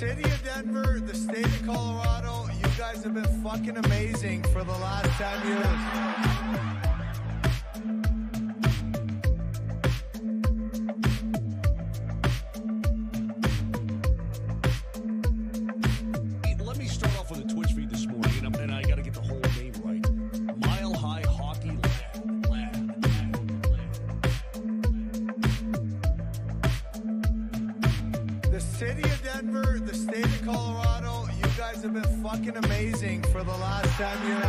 city of Denver, the state of Colorado, you guys have been fucking amazing for the last 10 years. Let me start off with a Twitch feed this morning, and I got to get the whole name right. Mile High Hockey Lab. The city of Denver, the state of Colorado, you guys have been fucking amazing for the last 10 years.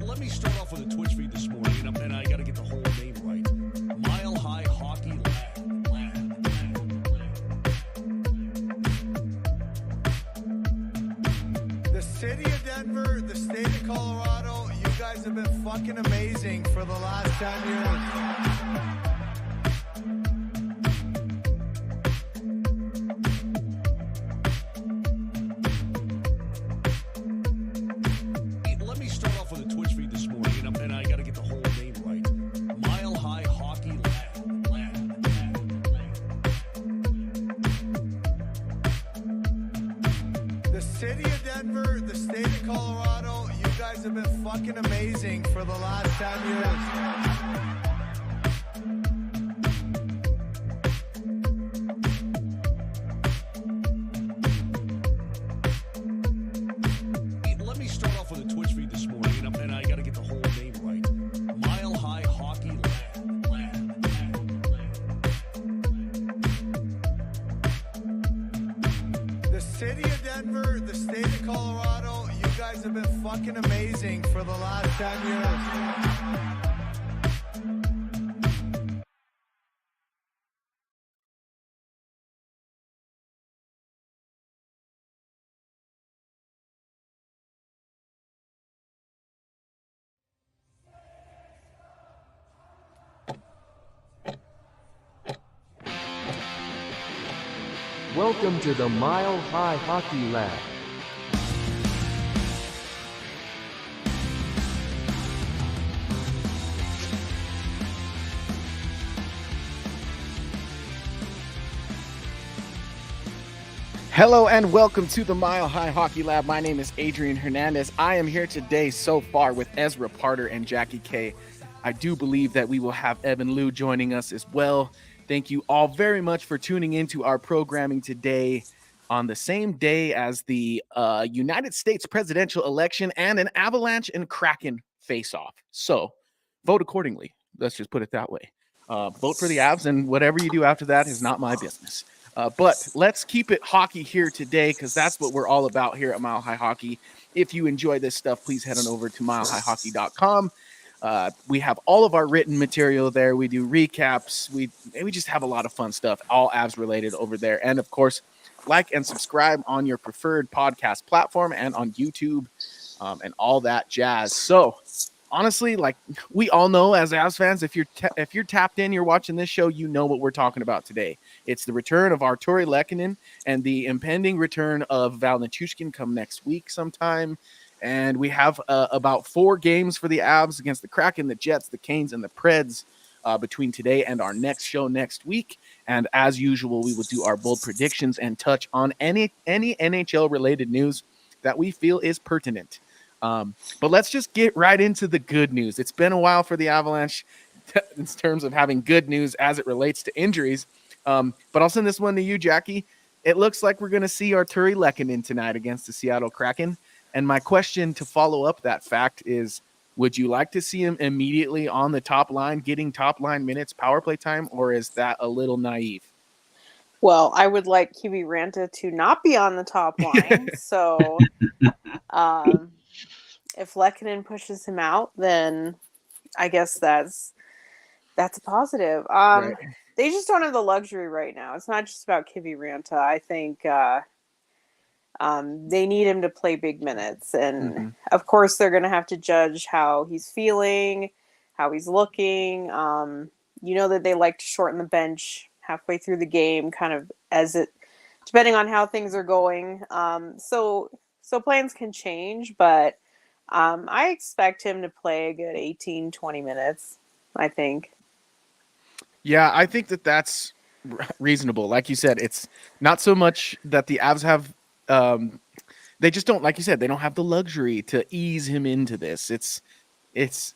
Let me start off with a Twitch feed this morning, and I got to get the whole name right. Mile High Hockey Lab. The city of Denver, the state of Colorado, you guys have been fucking amazing for the last 10 years. Let me start off with a Twitch feed this morning, and I got to get the whole name right. Mile High Hockey Lab. The city of Denver, the state of Colorado, you guys have been fucking amazing for the last 10 years. Let me start off with a Twitch feed this morning, and I got to get the whole name right. Mile High Hockey Lab. The city of Denver, the state of Colorado, you guys have been fucking amazing for the last 10 years. Welcome to the Mile High Hockey Lab. Hello and welcome to the Mile High Hockey Lab. My name is Adrian Hernandez. I am here today so far with Ezra Parter and Jackie K. I do believe that we will have Evan Liu joining us as well. Thank you all very much for tuning into our programming today on the same day as the United States presidential election and an Avalanche and Kraken face-off. So vote accordingly. Let's just put it that way. Vote for the Avs, and whatever you do after that is not my business. But let's keep it hockey here today, because that's what we're all about here at Mile High Hockey. If you enjoy this stuff, please head on over to milehighhockey.com. We have all of our written material there. We do recaps. We just have a lot of fun stuff, all Avs related over there. And of course, like and subscribe on your preferred podcast platform and on YouTube and all that jazz. So honestly, like we all know as Avs fans, if you're tapped in, you're watching this show, you know what we're talking about today. It's the return of Arturri Lehkonen and the impending return of Valeri Nichushkin come next week sometime. And we have about 4 games for the Avs against the Kraken, the Jets, the Canes, and the Preds between today and our next show next week. And as usual, we will do our bold predictions and touch on any NHL-related news that we feel is pertinent. But let's just get right into the good news. It's been a while for the Avalanche in terms of having good news as it relates to injuries. But I'll send this one to you, Jackie. It looks like we're going to see Arturri Lehkonen tonight against the Seattle Kraken. And my question to follow up that fact is, would you like to see him immediately on the top line, getting top line minutes, power play time, or is that a little naive? Well, I would like Kiwi Ranta to not be on the top line. So if Lehkonen pushes him out, then I guess that's a positive. Right. They just don't have the luxury right now. It's not just about Kiwi Ranta. I think they need him to play big minutes. And of course, they're going to have to judge how he's feeling, how he's looking. You know that they like to shorten the bench halfway through the game, kind of depending on how things are going. So plans can change, but I expect him to play a good 18, 20 minutes, I think. Yeah, I think that that's reasonable. Like you said, it's not so much that the Avs have they just don't, like you said, they don't have the luxury to ease him into this. It's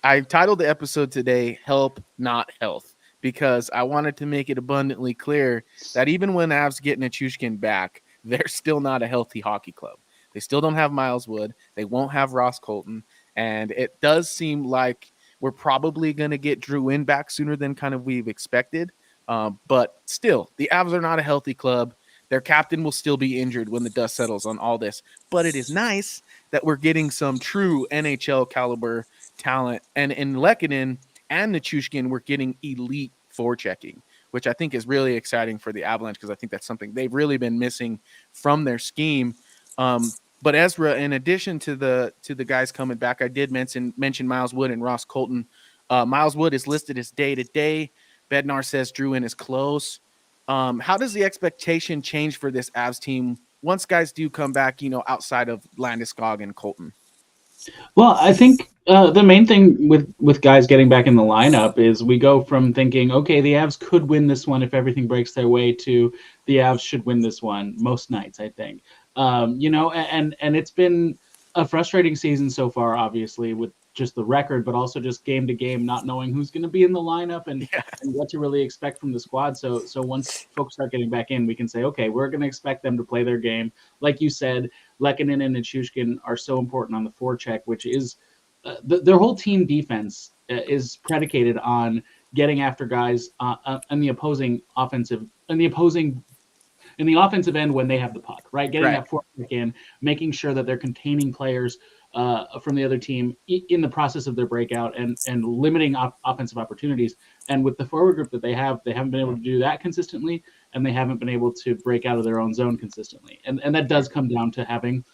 I titled the episode today Help Not Health, because I wanted to make it abundantly clear that even when Avs get Nichushkin back, they're still not a healthy hockey club. They still don't have Miles Wood. They won't have Ross Colton. And it does seem like we're probably going to get Drew in back sooner than kind of we've expected. But still, the Avs are not a healthy club. Their captain will still be injured when the dust settles on all this. But it is nice that we're getting some true NHL caliber talent. And in Lehkonen and Nichushkin, we're getting elite forechecking, which I think is really exciting for the Avalanche, because I think that's something they've really been missing from their scheme. But Ezra, in addition to the guys coming back, I did mention Miles Wood and Ross Colton. Miles Wood is listed as day-to-day. Bednar says Drew in is close. How does the expectation change for this Avs team once guys do come back, outside of Landeskog and Colton? Well, I think the main thing with guys getting back in the lineup is we go from thinking, okay, the Avs could win this one if everything breaks their way, to the Avs should win this one most nights, I think. And it's been a frustrating season so far, obviously, with just the record, but also just game to game, not knowing who's going to be in the lineup and what to really expect from the squad. So once folks start getting back in, we can say, okay, we're going to expect them to play their game. Like you said, Lehkonen and Nichushkin are so important on the forecheck, which is their whole team defense is predicated on getting after guys on the opposing offensive in the offensive end when they have the puck, right? Getting that forecheck in, making sure that they're containing players from the other team in the process of their breakout and limiting offensive opportunities. And with the forward group that they haven't been able to do that consistently, and they haven't been able to break out of their own zone consistently. And that does come down to having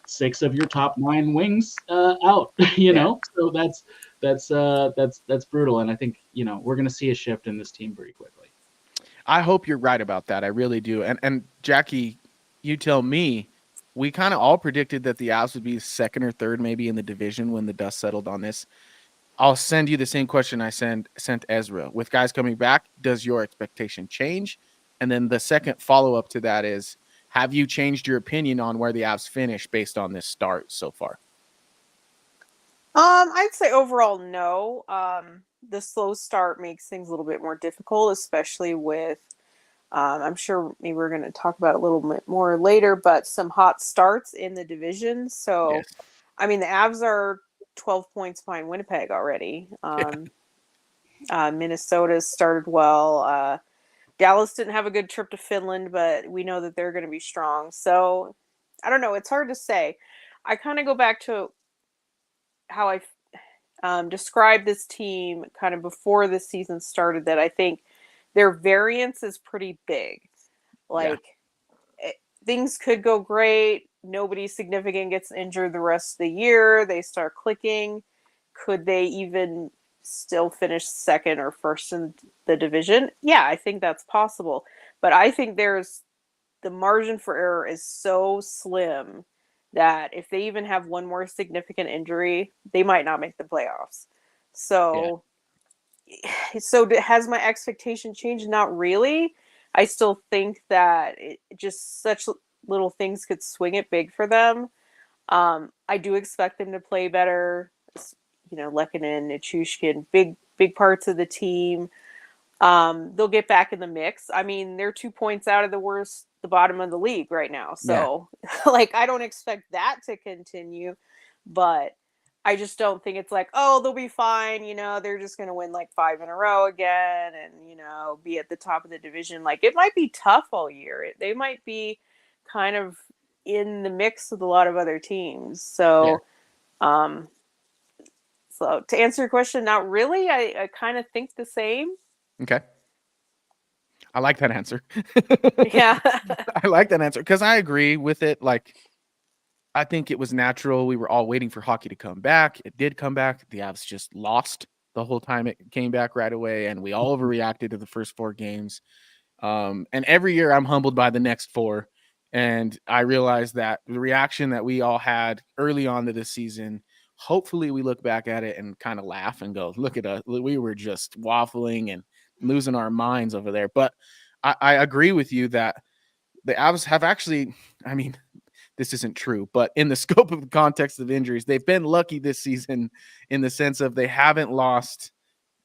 6 of your top 9 wings out, know? So that's brutal. And I think, we're going to see a shift in this team pretty quickly. I hope you're right about that. I really do. And Jackie, you tell me, we kind of all predicted that the Avs would be second or third maybe in the division when the dust settled on this. I'll send you the same question I sent Ezra. With guys coming back, does your expectation change? And then the second follow-up to that is, have you changed your opinion on where the Avs finish based on this start so far? I'd say overall no. The slow start makes things a little bit more difficult, especially with I'm sure maybe we're going to talk about it a little bit more later, but some hot starts in the division. So, I mean, the Avs are 12 points behind Winnipeg already. Minnesota started well. Dallas didn't have a good trip to Finland, but we know that they're going to be strong. So, I don't know. It's hard to say. I kind of go back to how I described this team kind of before the season started, that I think their variance is pretty big. Things could go great. Nobody significant gets injured the rest of the year. They start clicking. Could they even still finish second or first in the division? Yeah, I think that's possible. But I think the margin for error is so slim that if they even have one more significant injury, they might not make the playoffs. So has my expectation changed? Not really. I still think that just such little things could swing it big for them. I do expect them to play better. Lehkonen, Nichushkin, big parts of the team. They'll get back in the mix. I mean, they're 2 points out of the bottom of the league right now. So, I don't expect that to continue, but I just don't think it's like, oh, they'll be fine. They're just going to win 5 in a row again and, be at the top of the division. It might be tough all year. They might be kind of in the mix with a lot of other teams. So, so to answer your question, not really. I kind of think the same. Okay. I like that answer. Yeah. I like that answer because I agree with it. I think it was natural. We were all waiting for hockey to come back. It did come back. The Avs just lost the whole time it came back right away, and we all overreacted to the first 4 games. And every year I'm humbled by the next 4. And I realized that the reaction that we all had early on to this season hopefully we look back at it and kind of laugh and go, look at us. We were just waffling and losing our minds over there. But I agree with you that the Avs have actually, I mean, this isn't true, but in the scope of the context of injuries, they've been lucky this season in the sense of they haven't lost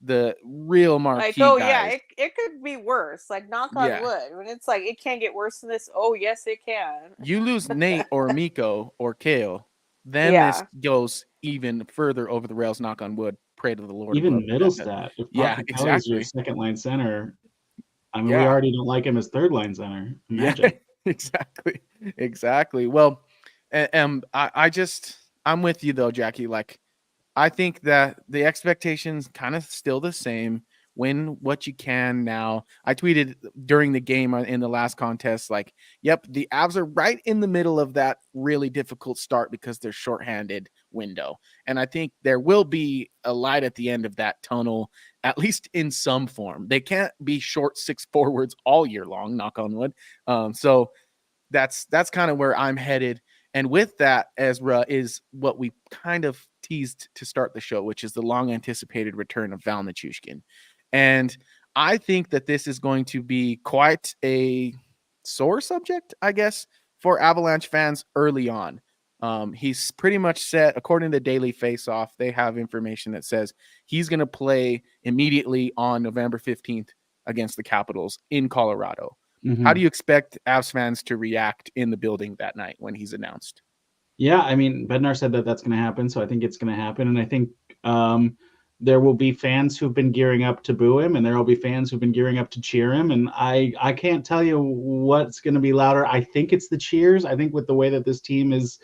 the real Like, marquee oh yeah, guys. it could be worse. Like, knock on Yeah. wood. When it's like it can't get worse than this. Oh yes, it can. You lose Nate or Miko or Kale, then this Yeah. goes even further over the rails, knock on wood, pray to the Lord above. Even Middlestat. If Yeah, Papa Kelly's your exactly. second line center, I mean, we Yeah. already don't like him as third line center. Yeah, Imagine. exactly. Well, I'm with you though, Jackie. Like, I think that the expectations kind of still the same. Win what you can now. I tweeted during the game in the last contest, like, yep, the Avs are right in the middle of that really difficult start because they're shorthanded window. And I think there will be a light at the end of that tunnel, at least in some form. They can't be short six forwards all year long, knock on wood. So that's kind of where I'm headed. And with that, Ezra, is what we kind of teased to start the show, which is the long anticipated return of Valeri Nichushkin. And I think that this is going to be quite a sore subject, I guess, for Avalanche fans early on. He's pretty much set, according to Daily Faceoff, they have information that says he's going to play immediately on November 15th against the Capitals in Colorado. Mm-hmm. How do you expect Avs fans to react in the building that night when he's announced? Yeah, I mean, Bednar said that that's going to happen, so I think it's going to happen. And I think there will be fans who've been gearing up to boo him, and there will be fans who've been gearing up to cheer him. And I can't tell you what's going to be louder. I think it's the cheers. I think with the way that this team is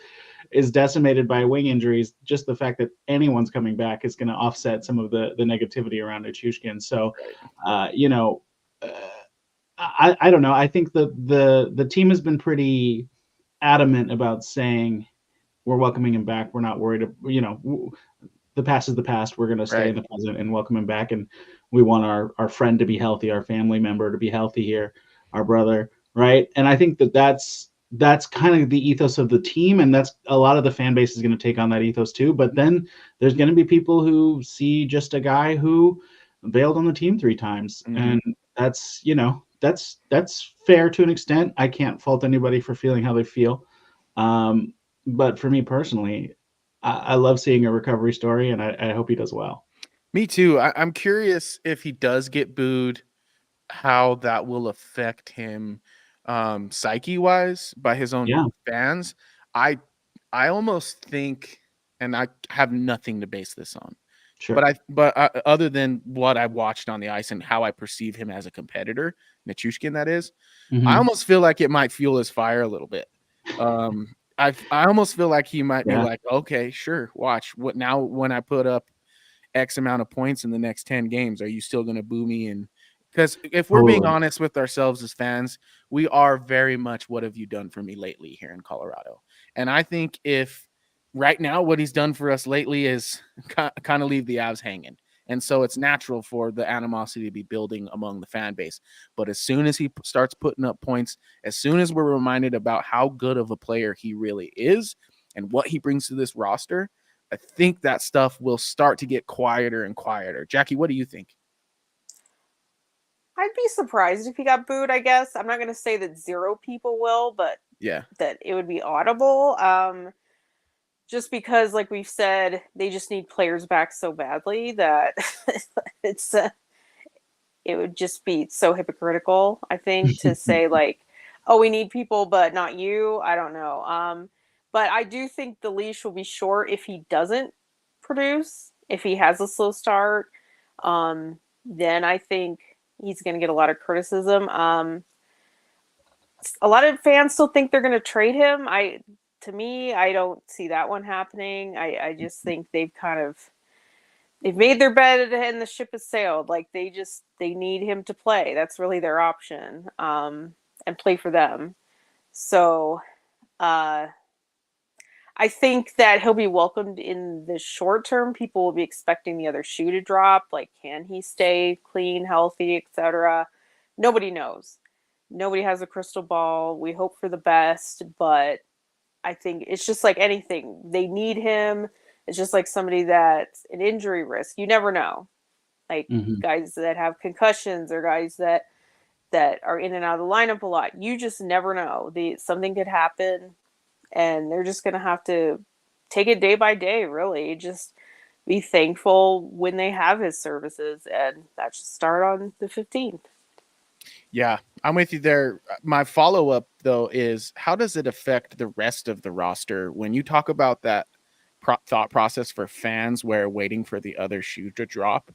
decimated by wing injuries, just the fact that anyone's coming back is going to offset some of the negativity around Nichushkin. So, you know, I don't know. I think the team has been pretty adamant about saying we're welcoming him back. We're not worried. You know, the past is the past. We're going to stay in the present and welcome him back. And we want our friend to be healthy, our family member to be healthy here, our brother, right? And I think that's kind of the ethos of the team, and that's a lot of the fan base is going to take on that ethos too. But then there's going to be people who see just a guy who bailed on the team 3 times, and that's, you know, that's fair to an extent. I can't fault anybody for feeling how they feel. But for me personally, I love seeing a recovery story, and I hope he does well. Me too. I'm curious if he does get booed, how that will affect him psyche-wise by his own fans. I almost think, and I have nothing to base this on, but other than what I watched on the ice and how I perceive him as a competitor, Nichushkin, that is, I almost feel like it might fuel his fire a little bit. I almost feel like he might be like, okay, sure, watch what now when I put up X amount of points in the next 10 games, are you still going to boo me? And because if we're being honest with ourselves as fans, we are very much, what have you done for me lately here in Colorado? And I think if right now what he's done for us lately is kind of leave the Avs hanging. And so it's natural for the animosity to be building among the fan base. But as soon as he starts putting up points, as soon as we're reminded about how good of a player he really is and what he brings to this roster, I think that stuff will start to get quieter and quieter. Jackie, what do you think? I'd be surprised if he got booed, I guess. I'm not going to say that 0 people will, but that it would be audible. Just because, like we've said, they just need players back so badly that it would just be so hypocritical, I think, to say like, oh, we need people, but not you. I don't know. But I do think the leash will be short if he doesn't produce, if he has a slow start. Then I think he's going to get a lot of criticism. A lot of fans still think they're going to trade him. To me, I don't see that one happening. I just think they've made their bed and the ship has sailed. Like they need him to play. That's really their option, and play for them. So I think that he'll be welcomed in the short term. People will be expecting the other shoe to drop. Like, can he stay clean, healthy, etc.? Nobody knows. Nobody has a crystal ball. We hope for the best, but I think it's just like anything. They need him. It's just like somebody that's an injury risk. You never know. Like guys that have concussions or guys that are in and out of the lineup a lot. You just never know. Something could happen, and they're just going to have to take it day by day, really. Just be thankful when they have his services, and that should start on the 15th. Yeah, I'm with you there. My follow-up, though, is how does it affect the rest of the roster when you talk about that thought process for fans where waiting for the other shoe to drop?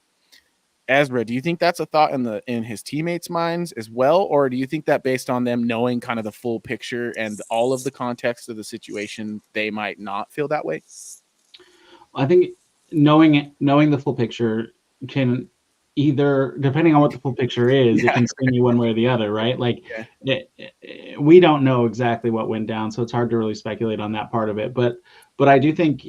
Ezra, do you think that's a thought in his teammates' minds as well, or do you think that based on them knowing kind of the full picture and all of the context of the situation, they might not feel that way? I think knowing the full picture can either, depending on what the full picture is, it can swing you one way or the other, right? Like we don't know exactly what went down, so it's hard to really speculate on that part of it. But I do think,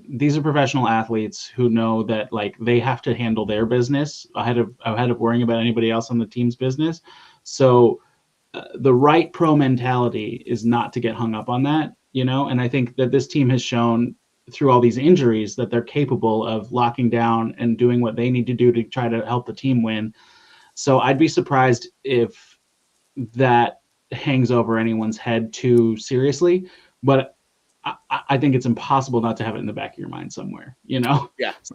these are professional athletes who know that like they have to handle their business ahead of worrying about anybody else on the team's business. So the right pro mentality is not to get hung up on that, and I think that this team has shown through all these injuries that they're capable of locking down and doing what they need to do to try to help the team win. So I'd be surprised if that hangs over anyone's head too seriously, but I think it's impossible not to have it in the back of your mind somewhere, Yeah,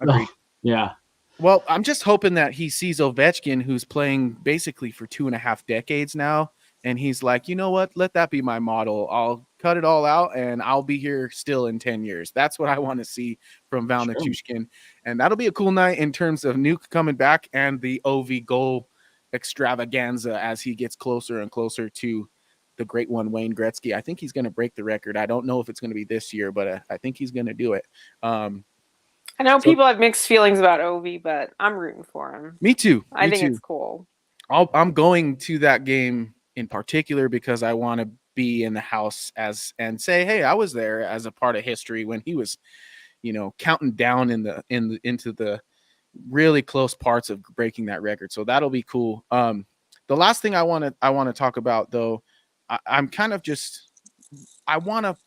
agreed. Yeah. Well, I'm just hoping that he sees Ovechkin, who's playing basically for 2.5 decades now, and he's like, you know what? Let that be my model. I'll cut it all out, and I'll be here still in 10 years. That's what I want to see from Val Nichushkin, and that'll be a cool night in terms of Nuke coming back and the OV goal extravaganza as he gets closer and closer to the great one, Wayne Gretzky. I think he's going to break the record. I don't know if it's going to be this year, but I think he's going to do it. I know people have mixed feelings about Ovi, but I'm rooting for him. Me too. I think it's cool. I'm going to that game in particular because I want to be in the house and say, hey, I was there as a part of history when he was, counting down into the really close parts of breaking that record. So that'll be cool. The last thing I want to talk about, though, I'm kind of I want to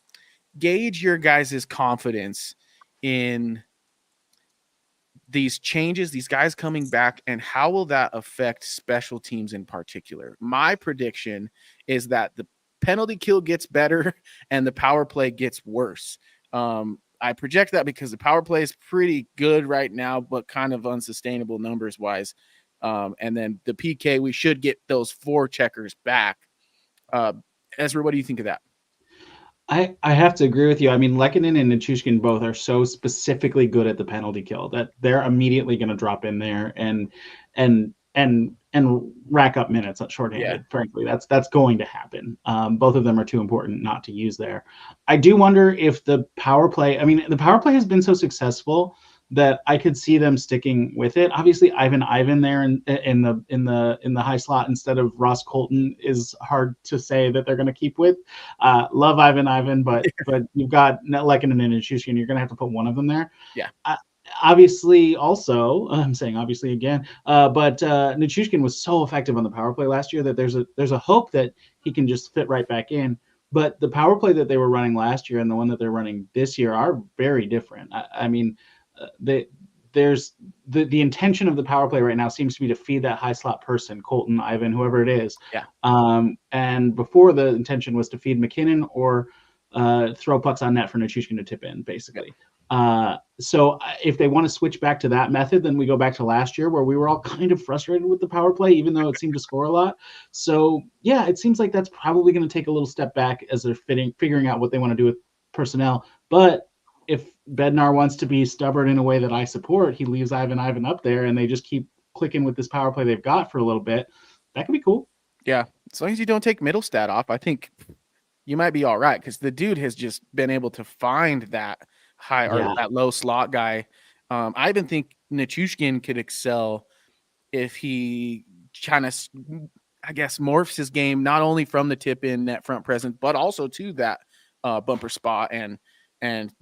gauge your guys' confidence in these changes, these guys coming back, and how will that affect special teams in particular? My prediction is that the penalty kill gets better and the power play gets worse. I project that because the power play is pretty good right now, but kind of unsustainable numbers wise. And then the PK, we should get those 4 checkers back. Ezra, what do you think of that? I have to agree with you. I mean, Lehkonen and Nichushkin both are so specifically good at the penalty kill that they're immediately going to drop in there and rack up minutes at shorthanded. Yeah. Frankly, that's going to happen. Both of them are too important not to use there. I do wonder if the power play. I mean, the power play has been so successful that I could see them sticking with it. Obviously, Ivan there in the high slot instead of Ross Colton is hard to say that they're going to keep with. Love Ivan, but you've got Lehkonen and Nichushkin. You're going to have to put one of them there. Yeah. Obviously, also I'm saying obviously again, but Nichushkin was so effective on the power play last year that there's a hope that he can just fit right back in. But the power play that they were running last year and the one that they're running this year are very different. I mean. There's the intention of the power play right now seems to be to feed that high slot person, Colton, Ivan, whoever it is. Yeah. And before the intention was to feed McKinnon or throw pucks on net for Nichushkin to tip in, basically. So if they want to switch back to that method, then we go back to last year where we were all kind of frustrated with the power play, even though it seemed to score a lot. So yeah, it seems like that's probably going to take a little step back as they're figuring out what they want to do with personnel. But if Bednar wants to be stubborn in a way that I support, he leaves Ivan up there and they just keep clicking with this power play they've got for a little bit. That could be cool. Yeah. As long as you don't take Middlestad off, I think you might be all right because the dude has just been able to find that high or that low slot guy. I even think Nichushkin could excel if he kind of, I guess, morphs his game not only from the tip in net front presence, but also to that bumper spot and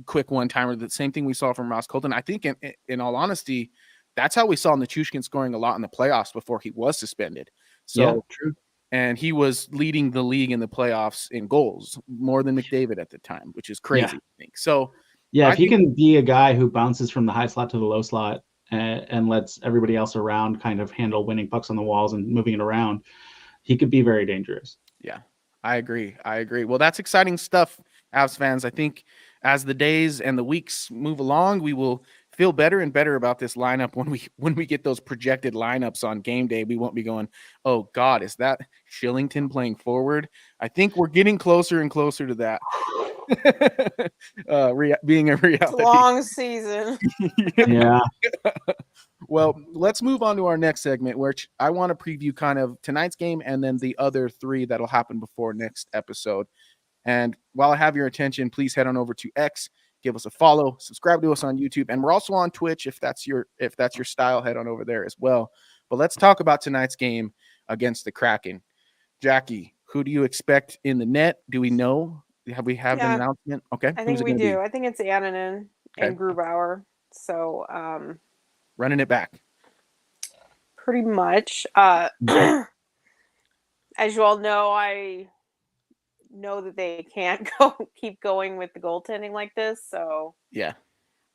quick one-timer. The same thing we saw from Ross Colton. I think in all honesty, that's how we saw Nichushkin scoring a lot in the playoffs before he was suspended. So true. And he was leading the league in the playoffs in goals more than McDavid at the time, which is crazy. I think. So Yeah, I if he think can be a guy who bounces from the high slot to the low slot and lets everybody else around kind of handle winning pucks on the walls and moving it around, he could be very dangerous. Yeah, I agree. Well, that's exciting stuff, Avs fans. I think as the days and the weeks move along, we will feel better and better about this lineup when we get those projected lineups on game day. We won't be going, "Oh God, is that Shillington playing forward?" I think we're getting closer and closer to that. Being a It's a reality. long season. Yeah. Well, let's move on to our next segment, which I want to preview kind of tonight's game and then the other 3 that'll happen before next episode. And while I have your attention, please head on over to X, give us a follow, subscribe to us on YouTube, and we're also on Twitch. If that's your style, head on over there as well. But let's talk about tonight's game against the Kraken. Jackie, who do you expect in the net? Do we know? Have we an announcement? Okay, I think we do. I think it's Annunen and Okay. Grubauer. So running it back. pretty much. As you all know, I know that they can't keep going with the goaltending like this. So Yeah.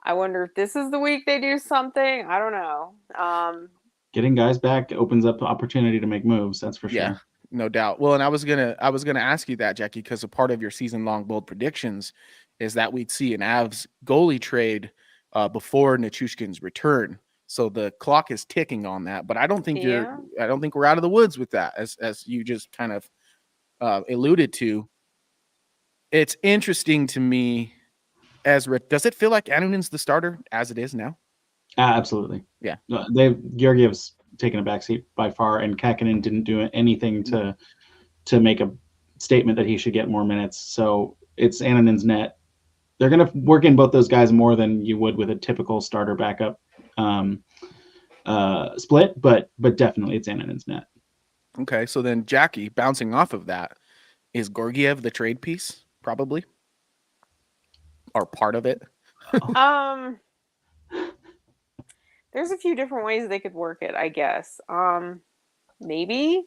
I wonder if this is the week they do something. I don't know. Getting guys back opens up opportunity to make moves. That's for sure. Yeah, no doubt. Well, and I was gonna ask you that, Jackie, because a part of your season-long bold predictions is that we'd see an Avs goalie trade before Nichushkin's return. So the clock is ticking on that. But I don't think I don't think we're out of the woods with that, as you just kind of alluded to. It's interesting to me, Ezra. Does it feel like Annunen's the starter as it is now? Absolutely. Yeah. Georgiev's taken a backseat by far, and Kakinen didn't do anything to make a statement that he should get more minutes. So it's Annunen's net. They're going to work in both those guys more than you would with a typical starter backup split, but definitely it's Annunen's net. Okay, so then Jackie, bouncing off of that, is Georgiev the trade piece, probably? Or part of it? There's a few different ways they could work it, I guess. Maybe.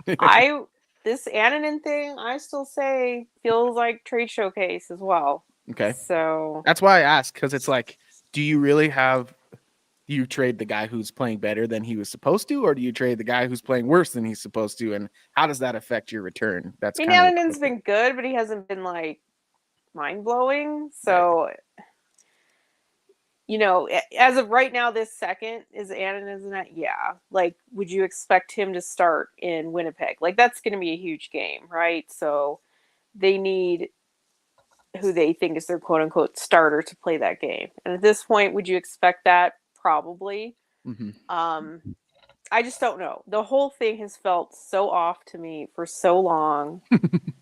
This Annunen thing, I still say feels like trade showcase as well. Okay. So that's why I asked, because it's like, do you really you trade the guy who's playing better than he was supposed to, or do you trade the guy who's playing worse than he's supposed to? And how does that affect your return? That's Annunen's been good, but he hasn't been like mind blowing. So right. As of right now, this second is Annunen, isn't it? Yeah. Like, would you expect him to start in Winnipeg? Like, that's going to be a huge game, right? So they need who they think is their quote unquote starter to play that game. And at this point, would you expect that? Probably. Mm-hmm. I just don't know. The whole thing has felt so off to me for so long. And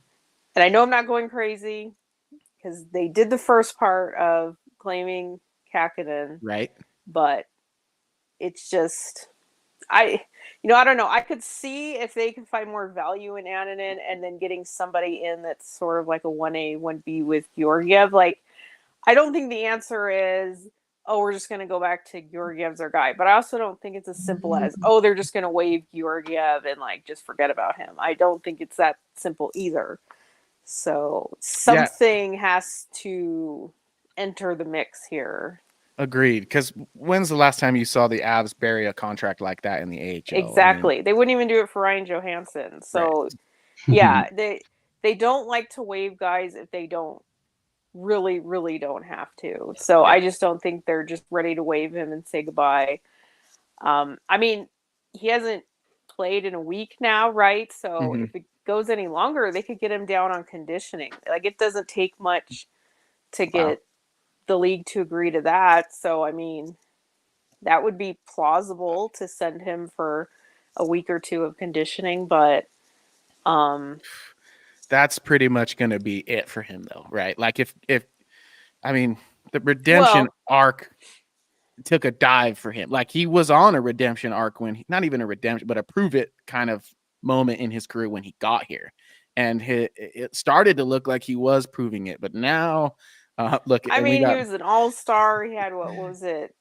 I know I'm not going crazy because they did the first part of claiming Kakinen. Right. But it's just, I don't know. I could see if they can find more value in Annunen and then getting somebody in that's sort of like a 1A, 1B with Georgiev. Like, I don't think the answer is, oh, we're just going to go back to Georgiev's our guy. But I also don't think it's as simple as, oh, they're just going to waive Georgiev and like just forget about him. I don't think it's that simple either. So something has to enter the mix here. Agreed. Because when's the last time you saw the Avs bury a contract like that in the AHL? Exactly. I mean, they wouldn't even do it for Ryan Johansson. So, right. Yeah, they don't like to waive guys if they don't really, really don't have to. So I just don't think they're just ready to waive him and say goodbye. I mean, he hasn't played in a week now, right? So if it goes any longer, they could get him down on conditioning. Like, it doesn't take much to get the league to agree to that. So, I mean, that would be plausible to send him for a week or two of conditioning, but that's pretty much going to be it for him, though, right? Like, if I mean, the redemption arc took a dive for him. Like, he was on a redemption arc not even a redemption, but a prove it kind of moment in his career when he got here, and it started to look like he was proving it. But now, look, I mean, he was an all-star. He had what was it?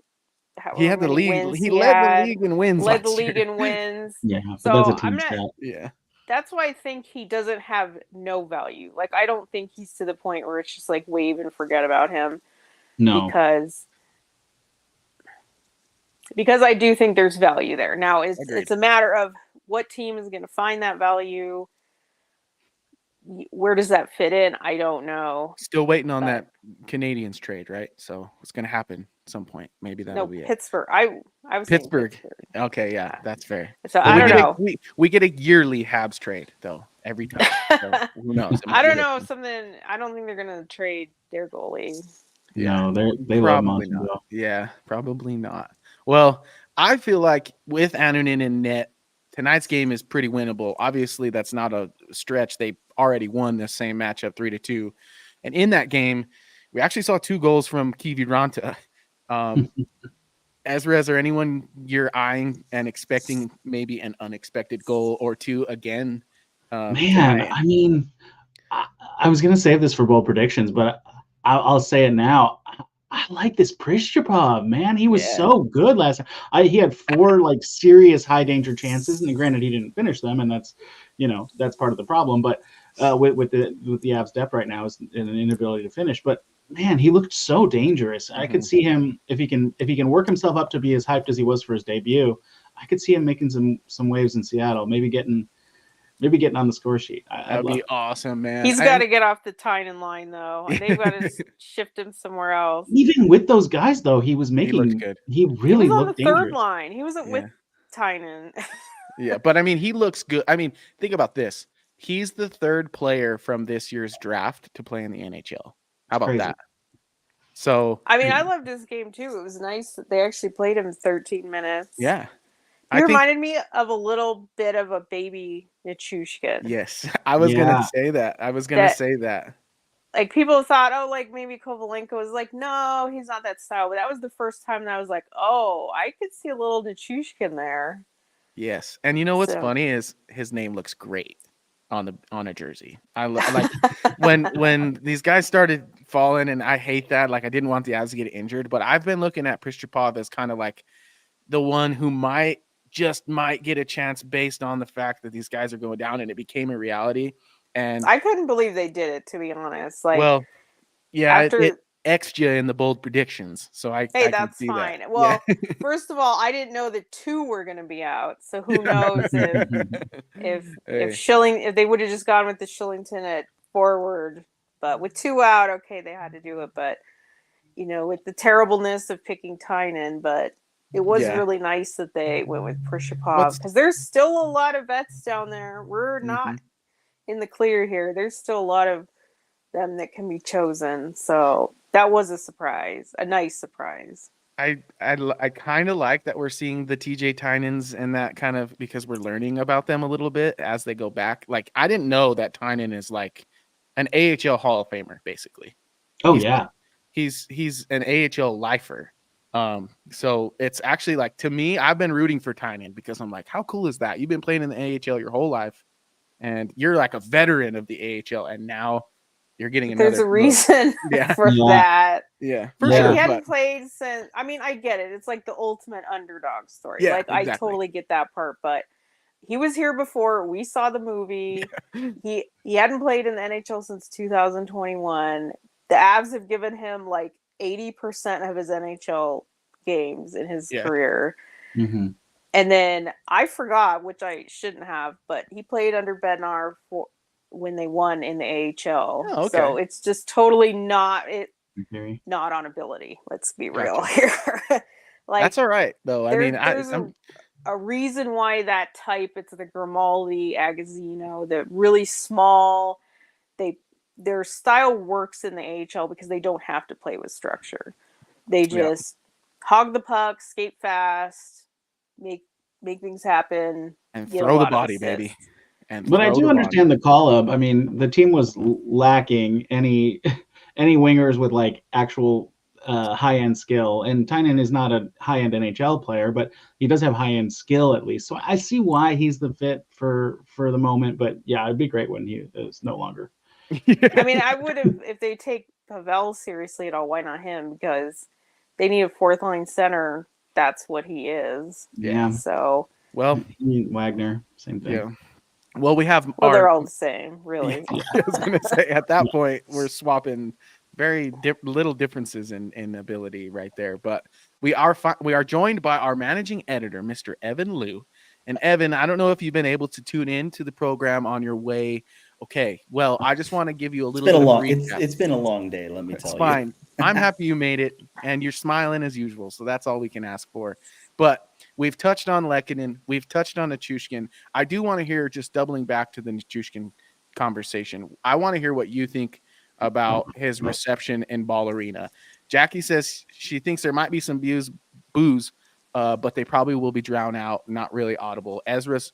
He had the league. He led the league in wins. Led the league in wins. Yeah, so that's a team I'm not. Yeah. That's why I think he doesn't have no value. Like, I don't think he's to the point where it's just like wave and forget about him. No. Because I do think there's value there. Now Agreed. it's a matter of what team is going to find that value. Where does that fit in? I don't know. Still waiting on that Canadians trade, right? So it's going to happen at some point. Maybe that'll be Pittsburgh. it. I was Pittsburgh. Pittsburgh. Okay, yeah, that's fair. So I don't know. We get a yearly Habs trade though every time. So who knows? I don't know. I don't think they're going to trade their goalie. No, they love Montreal. Not. Yeah, probably not. Well, I feel like with Annunen in net, tonight's game is pretty winnable. Obviously, that's not a stretch. They already won the same matchup 3-2. And in that game, we actually saw 2 goals from Kiviranta. Ezra, is there anyone you're eyeing and expecting maybe an unexpected goal or 2 again? Man, tonight? I mean, I was going to save this for bold predictions, but I'll say it now. I like this Prishchapov, man. He was so good last time. He had 4 like serious high danger chances, and granted he didn't finish them, and that's part of the problem. But with the Avs depth right now is an inability to finish. But man, he looked so dangerous. I could see him if he can work himself up to be as hyped as he was for his debut. I could see him making some waves in Seattle. Maybe getting on the score sheet. That'd be awesome, man. He's got to get off the Tynan line, though. They've got to shift him somewhere else. Even with those guys, though, he was making. He looked good. He really he was looked on the dangerous. third line. He wasn't with Tynan. Yeah, but I mean, he looks good. I mean, think about this. He's the 3rd player from this year's draft to play in the NHL. How about that? So I mean, I loved this game too. It was nice that they actually played him 13 minutes. Yeah. He reminded me of a little bit of a baby Nichushkin. Yes, I was going to say that. Like, people thought, like, maybe Kovalenko was like, no, he's not that style. But that was the first time that I was like, oh, I could see a little Nichushkin there. Yes. And you know what's funny is his name looks great on a jersey. I like when these guys started falling, and I hate that. Like, I didn't want the Avs to get injured. But I've been looking at Prishchapov as kind of like the one who might get a chance based on the fact that these guys are going down, and it became a reality. And I couldn't believe they did it, to be honest. Like, well, yeah, it X'd you in the bold predictions, so I that's fine. That. Well, first of all, I didn't know that 2 were going to be out, so who knows if Schilling, if they would have just gone with the Shillington at forward, but with 2 out, okay, they had to do it. But with the terribleness of picking Tynan, but it was really nice that they went with Prishchapov, because there's still a lot of vets down there. We're not in the clear here. There's still a lot of them that can be chosen. So that was a surprise, a nice surprise. I kind of like that we're seeing the TJ Tynans and that kind of, because we're learning about them a little bit as they go back. Like, I didn't know that Tynan is like an AHL Hall of Famer, basically. He's an AHL lifer. So it's actually like, to me, I've been rooting for Tynan because I'm like, how cool is that? You've been playing in the AHL your whole life, and you're like a veteran of the AHL, and now you're getting another. There's a reason for that. Yeah. He hadn't played since. I mean, I get it. It's like the ultimate underdog story. Yeah, like, exactly. I totally get that part, but he was here before. We saw the movie. Yeah. He hadn't played in the NHL since 2021. The Avs have given him like 80% of his NHL games in his career. Mm-hmm. And then I forgot, which I shouldn't have, but he played under Bednar when they won in the AHL. Oh, okay. So it's just totally not on ability. Let's be real here. Like, that's all right, though. I mean, there's a reason why that type, it's the Grimaldi, Agazzino, the really small, their style works in the AHL because they don't have to play with structure. They just hog the puck, skate fast, make things happen, and throw the body, baby. But I do understand the call up. I mean, the team was lacking any wingers with like actual high end skill, and Tynan is not a high end NHL player, but he does have high end skill at least. So I see why he's the fit for the moment. But yeah, it'd be great when he is no longer. I mean, I would have, if they take Pavel seriously at all, why not him? Because they need a 4th line center. That's what he is. Yeah. So, well, Wagner, same thing. Yeah. Well, we have. They're all the same, really. I was going to say, at that point, we're swapping very little differences in ability right there. But we are joined by our managing editor, Mr. Evan Liu. And Evan, I don't know if you've been able to tune in to the program on your way. Okay, well, I just want to give you a little bit of recap. It's been a long day, let me It's tell you. fine. I'm happy you made it, and you're smiling as usual, so that's all we can ask for. But we've touched on Lehkonen, we've touched on Nichushkin. I do want to hear, just doubling back to the Nichushkin conversation, I want to hear what you think about his reception in Ball Arena. Jackie says she thinks there might be some boos, but they probably will be drowned out, not really audible. Ezra's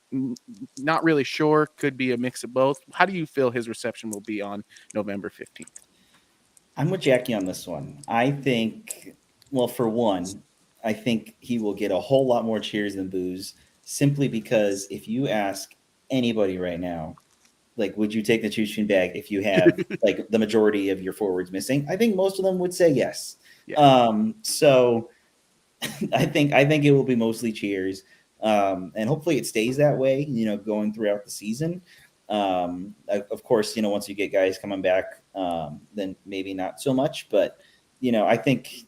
not really sure, could be a mix of both. How do you feel his reception will be on November 15th? I'm with Jackie on this one. I think, well, for one, I think he will get a whole lot more cheers than boos, simply because if you ask anybody right now, like, would you take the Nichushkin bag if you have like the majority of your forwards missing? I think most of them would say yes. Yeah. So I think it will be mostly cheers, and hopefully it stays that way, going throughout the season. Of course, once you get guys coming back, then maybe not so much, but I think,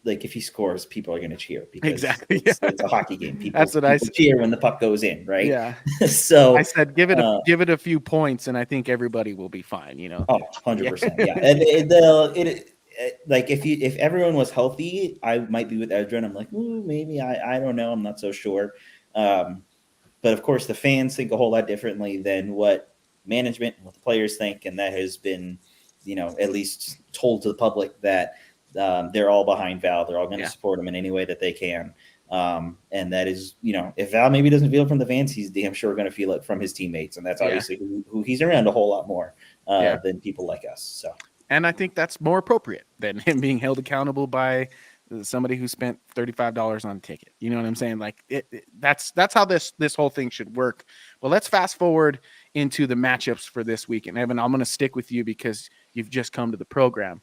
like if he scores, people are going to cheer because exactly. It's a hockey game. People, That's what I said. Cheer when the puck goes in, right? Yeah. So I said, give it a few points, and I think everybody will be fine. Oh, 100%. Yeah. And like if everyone was healthy, I might be with Edrin. I'm like, maybe I don't know. I'm not so sure. But of course, the fans think a whole lot differently than what management and what the players think, and that has been, at least told to the public that they're all behind Val. They're all going to support him in any way that they can. And that is, if Val maybe doesn't feel it from the fans, he's damn sure going to feel it from his teammates, and that's obviously who he's around a whole lot more than people like us. So, and I think that's more appropriate than him being held accountable by somebody who spent $35 on a ticket. You know what I'm saying? Like that's how this whole thing should work. Well, let's fast forward into the matchups for this week. And Evan, I'm going to stick with you because you've just come to the program.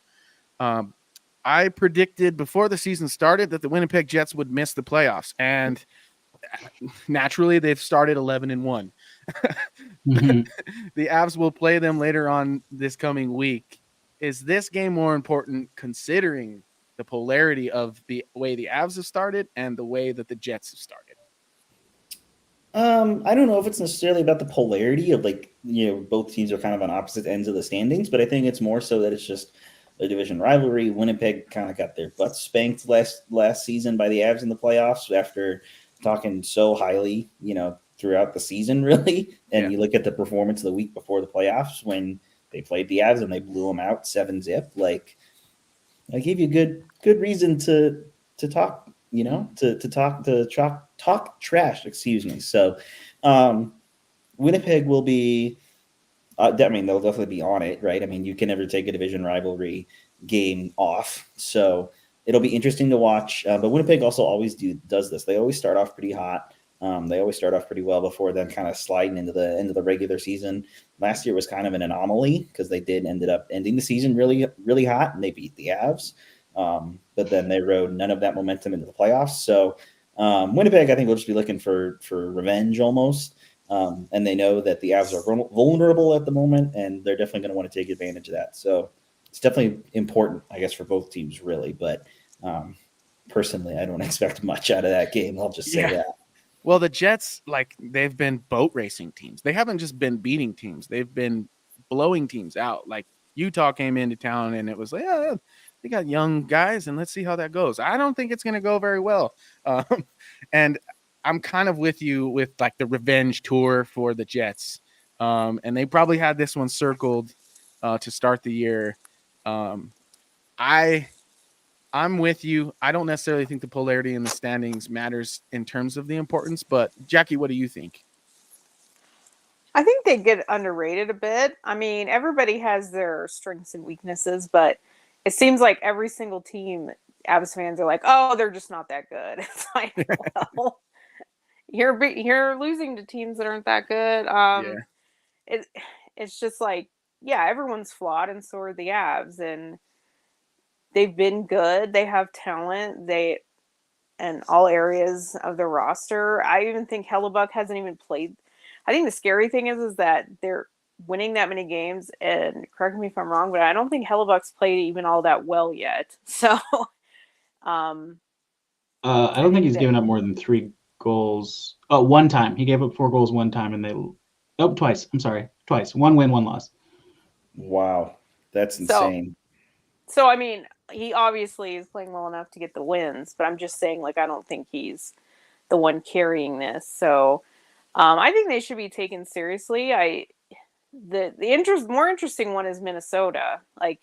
I predicted before the season started that the Winnipeg Jets would miss the playoffs, and naturally they've started 11-1. Mm-hmm. The Avs will play them later on this coming week. Is this game more important considering the polarity of the way the Avs have started and the way that the Jets have started? I don't know if it's necessarily about the polarity of both teams are kind of on opposite ends of the standings, but I think it's more so that it's just a division rivalry. Winnipeg kind of got their butts spanked last season by the Avs in the playoffs after talking so highly, throughout the season, really. And you look at the performance of the week before the playoffs when they played the Avs and they blew them out 7-0. Like, I gave you good reason to talk, to talk trash. Excuse me. So, Winnipeg will be. They'll definitely be on it, right? I mean, you can never take a division rivalry game off, so it'll be interesting to watch. But Winnipeg also always does this. They always start off pretty hot. They always start off pretty well before then kind of sliding into the regular season. Last year was kind of an anomaly because they ended up ending the season really, really hot, and they beat the Avs. But then they rode none of that momentum into the playoffs. So Winnipeg, I think, will just be looking for revenge almost. And they know that the Avs are vulnerable at the moment, and they're definitely going to want to take advantage of that. So it's definitely important, I guess, for both teams, really. But personally, I don't expect much out of that game. I'll just say that. Well, the Jets, they've been boat racing teams. They haven't just been beating teams. They've been blowing teams out. Like, Utah came into town, and it was like, they got young guys, and let's see how that goes. I don't think it's going to go very well. And I'm kind of with you with the revenge tour for the Jets. And they probably had this one circled to start the year. I'm with you. I don't necessarily think the polarity in the standings matters in terms of the importance, but Jackie, what do you think? I think they get underrated a bit. I mean, everybody has their strengths and weaknesses, but it seems like every single team, Avs fans are like, oh, they're just not that good. It's like, well, you're losing to teams that aren't that good. It's just like, everyone's flawed, and so are the Avs, and they've been good. They have talent. In all areas of the roster. I even think Hellebuck hasn't even played. I think the scary thing is that winning that many games, and correct me if I'm wrong, but I don't think Hellebuck's played even all that well yet. So, I don't think he's given up more than 3 goals. Oh, one time. He gave up 4 goals one time, and twice. I'm sorry. Twice. 1 win, 1 loss. Wow. That's insane. So, I mean, he obviously is playing well enough to get the wins, but I'm just saying, like, I don't think he's the one carrying this. So, I think they should be taken seriously. The more interesting one is Minnesota. Like,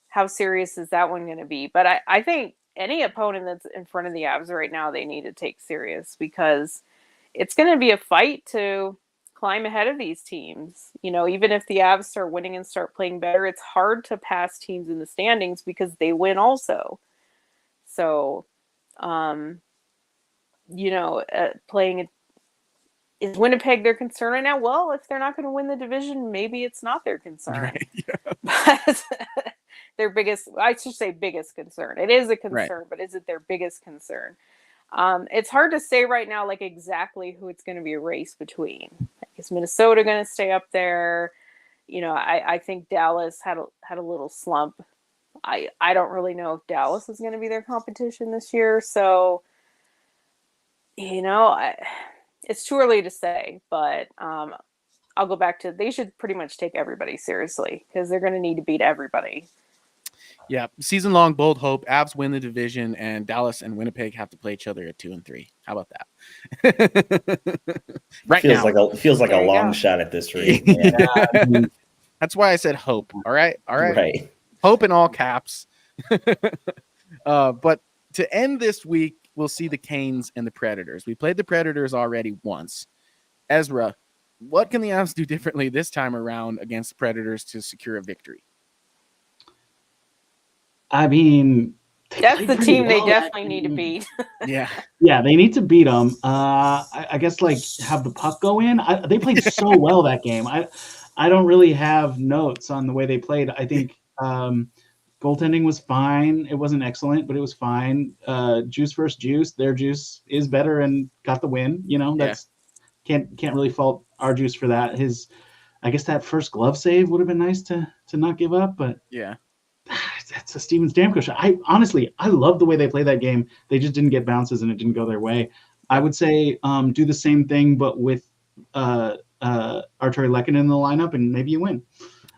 how serious is that one going to be? But I think any opponent that's in front of the Avs right now, they need to take serious, because it's going to be a fight to climb ahead of these teams. You know, even if the Avs start winning and start playing better, it's hard to pass teams in the standings because they win also. So, playing is Winnipeg their concern right now? Well, if they're not going to win the division, maybe it's not their concern. Right. Yeah. But their biggest, I should say biggest concern. It is a concern, but is it their biggest concern? It's hard to say right now, like, exactly who it's going to be a race between. Like, is Minnesota going to stay up there? You know, I think Dallas had a little slump. I don't really know if Dallas is going to be their competition this year. So, you know, it's too early to say, but I'll go back to, they should pretty much take everybody seriously, because they're going to need to beat everybody. Yeah, season-long bold hope. Avs win the division, and Dallas and Winnipeg have to play each other at 2 and 3. How about that? Feels like a long shot at this rate. Yeah. That's why I said hope. All right. Right. Hope in all caps. But to end this week, we'll see the Canes and the Predators. We played the Predators already once. Ezra, what can the Avs do differently this time around against the Predators to secure a victory? I mean, that's the team they definitely need to beat. Yeah, they need to beat them. I guess, like, have the puck go in. They played so well that game. I don't really have notes on the way they played. I think goaltending was fine. It wasn't excellent, but it was fine. Juice versus Juice. Their Juice is better and got the win. You know, that's can't really fault our Juice for that. I guess that first glove save would have been nice to not give up, but yeah. That's a Steven Stamkos. I love the way they played that game. They just didn't get bounces and it didn't go their way. I would say do the same thing, but with Arturri Lehkonen in the lineup, and maybe you win.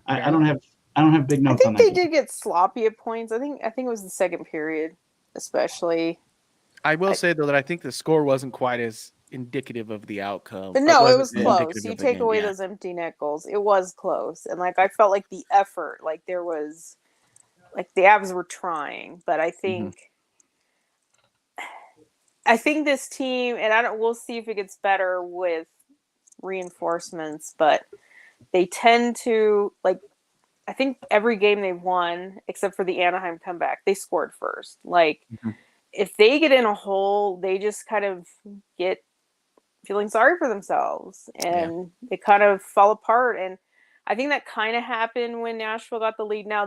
I don't have big notes on that. I think they did get sloppy at points. I think it was the second period, especially. I will say, though, that I think the score wasn't quite as indicative of the outcome. But no, it was close. You take away those empty net goals, it was close. And, like, I felt like the effort, like, there was, like, the Avs were trying, but I think this team, and we'll see if it gets better with reinforcements, but they tend to, like, I think every game they've won, except for the Anaheim comeback, they scored first. Like, if they get in a hole, they just kind of get feeling sorry for themselves, and they kind of fall apart. And I think that kind of happened when Nashville got the lead. Now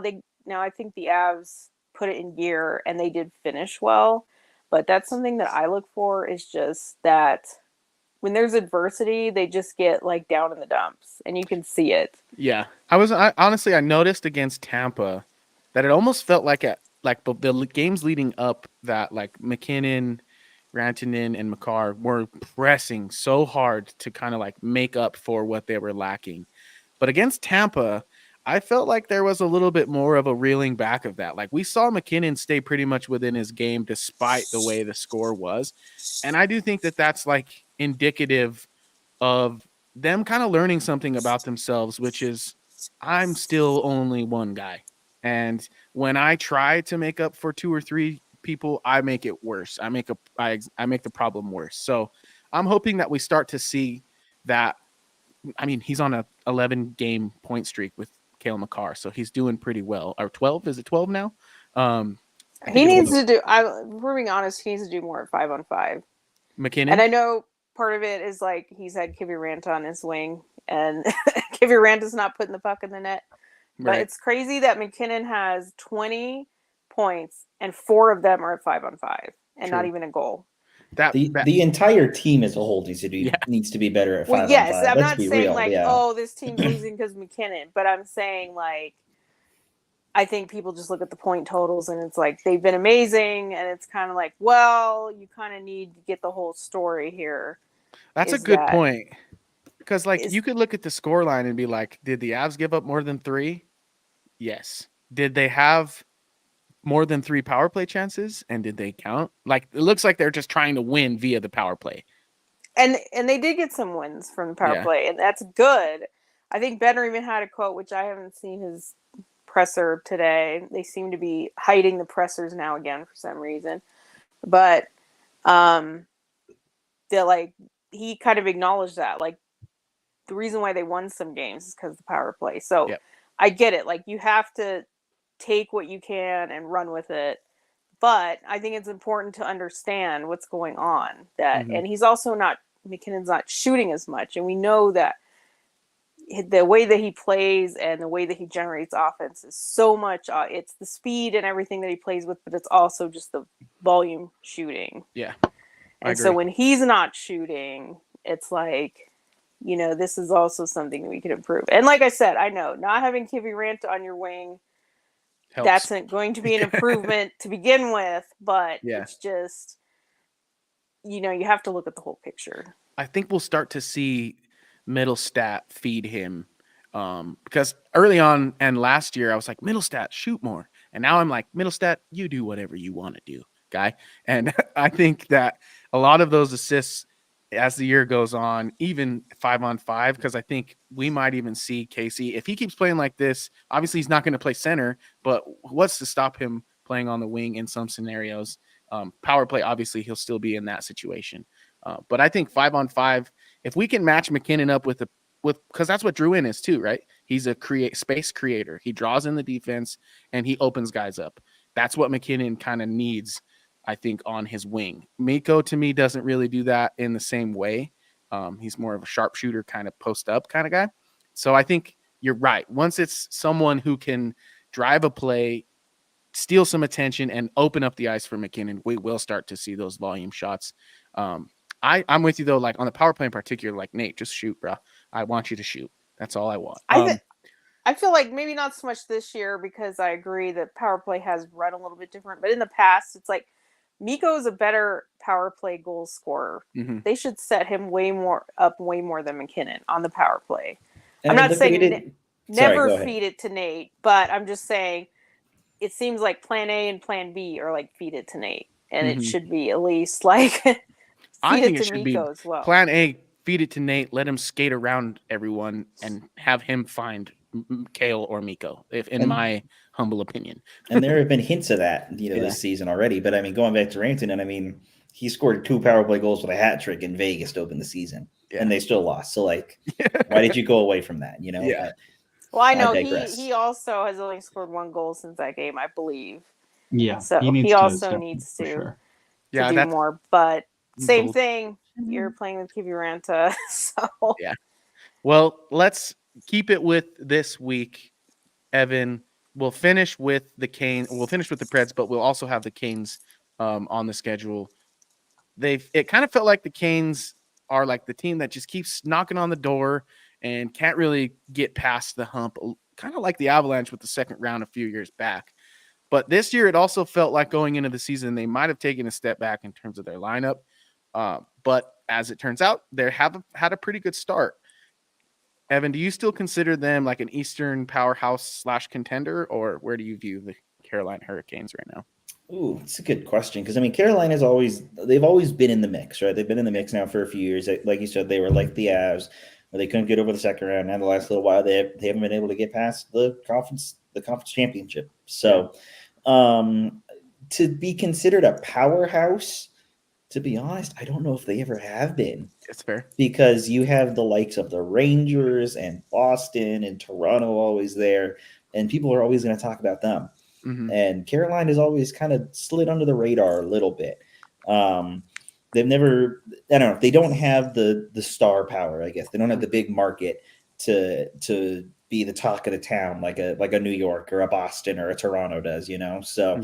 I think the Avs put it in gear, and they did finish well. But that's something that I look for, is just that when there's adversity, they just get, like, down in the dumps, and you can see it. Yeah. I noticed against Tampa that it almost felt like the games leading up that, like, McKinnon, Rantanen, and Makar were pressing so hard to kind of, like, make up for what they were lacking. But against Tampa, I felt like there was a little bit more of a reeling back of that. Like, we saw McKinnon stay pretty much within his game despite the way the score was. And I do think that that's, like, indicative of them kind of learning something about themselves, which is, I'm still only one guy. And when I try to make up for 2 or 3 people, I make it worse. I make the problem worse. So I'm hoping that we start to see that. I mean, he's on a 11-game point streak with Cale Makar, so he's doing pretty well. Or 12? Is it 12 now? He needs to do. We're being honest. He needs to do more at 5-on-5. McKinnon, and I know part of it is, like, he's had Kiviranta on his wing, and Kiviranta's not putting the puck in the net. But right. It's crazy that McKinnon has 20 points, and 4 of them are at 5-on-5, and True. not even a goal. The entire team as a whole needs to be better at 5-on-5. Well, yes, I'm Let's not be saying real. like, Yeah. oh, this team's losing because McKinnon, but I'm saying like, I think people just look at the point totals and it's like they've been amazing, and it's kind of like, well, you kind of need to get the whole story here. That's a good point, because like you could look at the score line and be like, did the Avs give up more than 3? Yes. Did they have more than 3 power play chances, and did they count? Like, it looks like they're just trying to win via the power play. And they did get some wins from the power play, and that's good. I think Benner even had a quote, which I haven't seen his presser today. They seem to be hiding the pressers now again for some reason. But they're like, he kind of acknowledged that. Like, the reason why they won some games is because of the power play. So I get it. Like, you have to take what you can and run with it. But I think it's important to understand what's going on. And he's also McKinnon's not shooting as much. And we know that the way that he plays and the way that he generates offense is so much. It's the speed and everything that he plays with, but it's also just the volume shooting. Yeah. And so when he's not shooting, it's like, this is also something that we could improve. And like I said, I know not having Kiviranta on your wing, helps. That's going to be an improvement to begin with, but it's just, you have to look at the whole picture. I think we'll start to see Middlestat feed him, because early on and last year I was like, Middlestat, shoot more. And now I'm like, Middlestat, you do whatever you want to do, guy. And I think that a lot of those assists as the year goes on, even 5-on-5, because I think we might even see Casey, if he keeps playing like this, obviously he's not going to play center, but what's to stop him playing on the wing in some scenarios? Power play, obviously he'll still be in that situation. But I think 5-on-5, if we can match McKinnon up with because that's what Drouin is too, right? He's a space creator. He draws in the defense and he opens guys up. That's what McKinnon kind of needs, I think, on his wing. Mikko, to me, doesn't really do that in the same way. He's more of a sharpshooter, kind of post up kind of guy. So I think you're right. Once it's someone who can drive a play, steal some attention, and open up the ice for McKinnon, we will start to see those volume shots. I'm with you though, like on the power play in particular, like Nate, just shoot, bro. I want you to shoot. That's all I want. I feel like maybe not so much this year, because I agree that power play has run a little bit different. But in the past, it's like Mikko is a better power play goal scorer. Mm-hmm. They should set him way more than McKinnon on the power play. I'm not saying never feed it to Nate, but I'm just saying it seems like plan A and plan B are like feed it to Nate. And it should be at least like I think it should Mikko be as well. Plan A, feed it to Nate, let him skate around everyone, and have him find Kale or Mikko, in my humble opinion. And there have been hints of that, this season already. But I mean, going back to Rantanen, I mean, he scored 2 power play goals with a hat trick in Vegas to open the season, and they still lost. So, like, why did you go away from that? Yeah. Well, I know he also has only scored 1 goal since that game, I believe. Yeah. So he also needs to do more. But same thing. You're playing with Kiviranta, so yeah. Well, let's keep it with this week, Evan. We'll finish with the Canes. We'll finish with the Preds, but we'll also have the Canes on the schedule. It kind of felt like the Canes are like the team that just keeps knocking on the door and can't really get past the hump, kind of like the Avalanche with the second round a few years back. But this year, it also felt like going into the season, they might have taken a step back in terms of their lineup. But as it turns out, they have had a pretty good start. Evan, do you still consider them like an Eastern powerhouse / contender, or where do you view the Carolina Hurricanes right now? Ooh, it's a good question, because I mean, Carolina's they've always been in the mix, right? They've been in the mix now for a few years. Like you said, they were like the Avs, where they couldn't get over the second round. Now the last little while, they haven't been able to get past the conference championship. So, to be considered a powerhouse, to be honest, I don't know if they ever have been. That's fair. Because you have the likes of the Rangers and Boston and Toronto always there, and people are always going to talk about them. Mm-hmm. And Carolina has always kind of slid under the radar a little bit. They've never, I don't know, they don't have the star power, I guess. They don't have the big market to be the talk of the town like a New York or a Boston or a Toronto does, So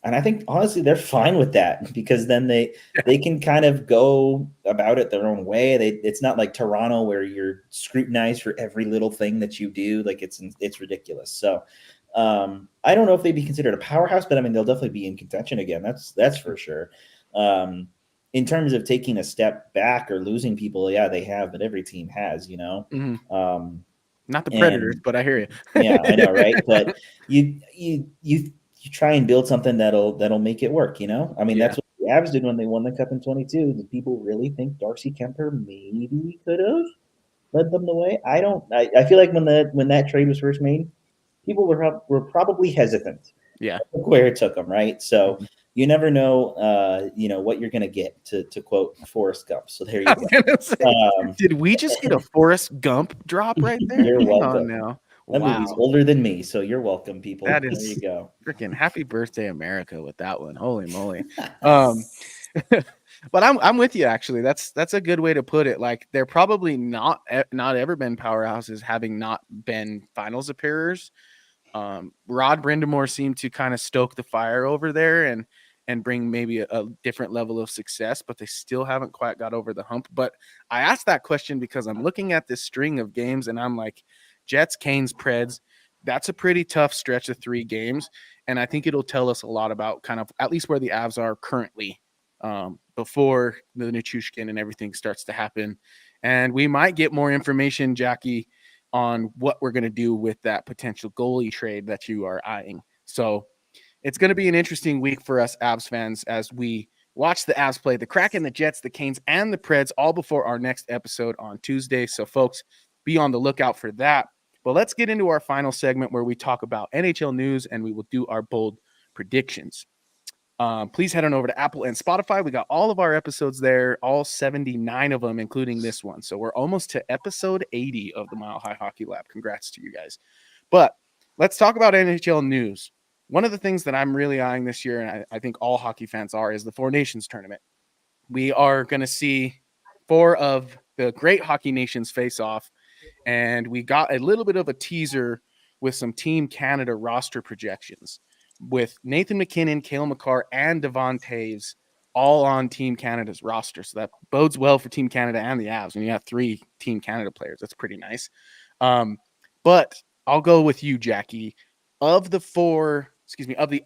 And I think honestly they're fine with that because then they can kind of go about it their own way. It's not like Toronto where you're scrutinized for every little thing that you do. Like it's ridiculous. So I don't know if they'd be considered a powerhouse, but I mean they'll definitely be in contention again. That's for sure. In terms of taking a step back or losing people, yeah, they have, but every team has, you know. Not the Predators, but I hear you. Yeah, I know, right? But you try and build something that'll make it work, you know? I mean, that's what the Avs did when they won the Cup in 22. Did people really think Darcy Kemper maybe could have led them the way? I don't. I feel like when that trade was first made, people were probably hesitant. Yeah, where it took them, right? So you never know, what you're gonna get. To quote Forrest Gump. So there you go. Say, did we just get a Forrest Gump drop right there? You're welcome. Now. That movie's older than me, so you're welcome, people. That is, there you go. Freaking happy birthday, America, with that one. Holy moly. But I'm with you, actually. That's a good way to put it. Like, they're probably not ever been powerhouses, having not been finals appearers. Rod Brindamore seemed to kind of stoke the fire over there and bring maybe a different level of success, but they still haven't quite got over the hump. But I asked that question because I'm looking at this string of games and I'm like, Jets, Canes, Preds, that's a pretty tough stretch of 3 games. And I think it'll tell us a lot about kind of at least where the Avs are currently before the Nichushkin and everything starts to happen. And we might get more information, Jackie, on what we're going to do with that potential goalie trade that you are eyeing. So it's going to be an interesting week for us Avs fans as we watch the Avs play the Kraken, the Jets, the Canes, and the Preds all before our next episode on Tuesday. So folks, be on the lookout for that. But let's get into our final segment where we talk about NHL news and we will do our bold predictions. Please head on over to Apple and Spotify. We got all of our episodes there, all 79 of them, including this one. So we're almost to episode 80 of the Mile High Hockey Lab. Congrats to you guys. But let's talk about NHL news. One of the things that I'm really eyeing this year, and I think all hockey fans are, is the Four Nations tournament. We are going to see 4 of the great hockey nations face off. And we got a little bit of a teaser with some Team Canada roster projections with Nathan McKinnon, Cale Makar, and Devon Toews all on Team Canada's roster. So that bodes well for Team Canada and the Avs. And you have 3 Team Canada players. That's pretty nice. But I'll go with you, Jackie. Of the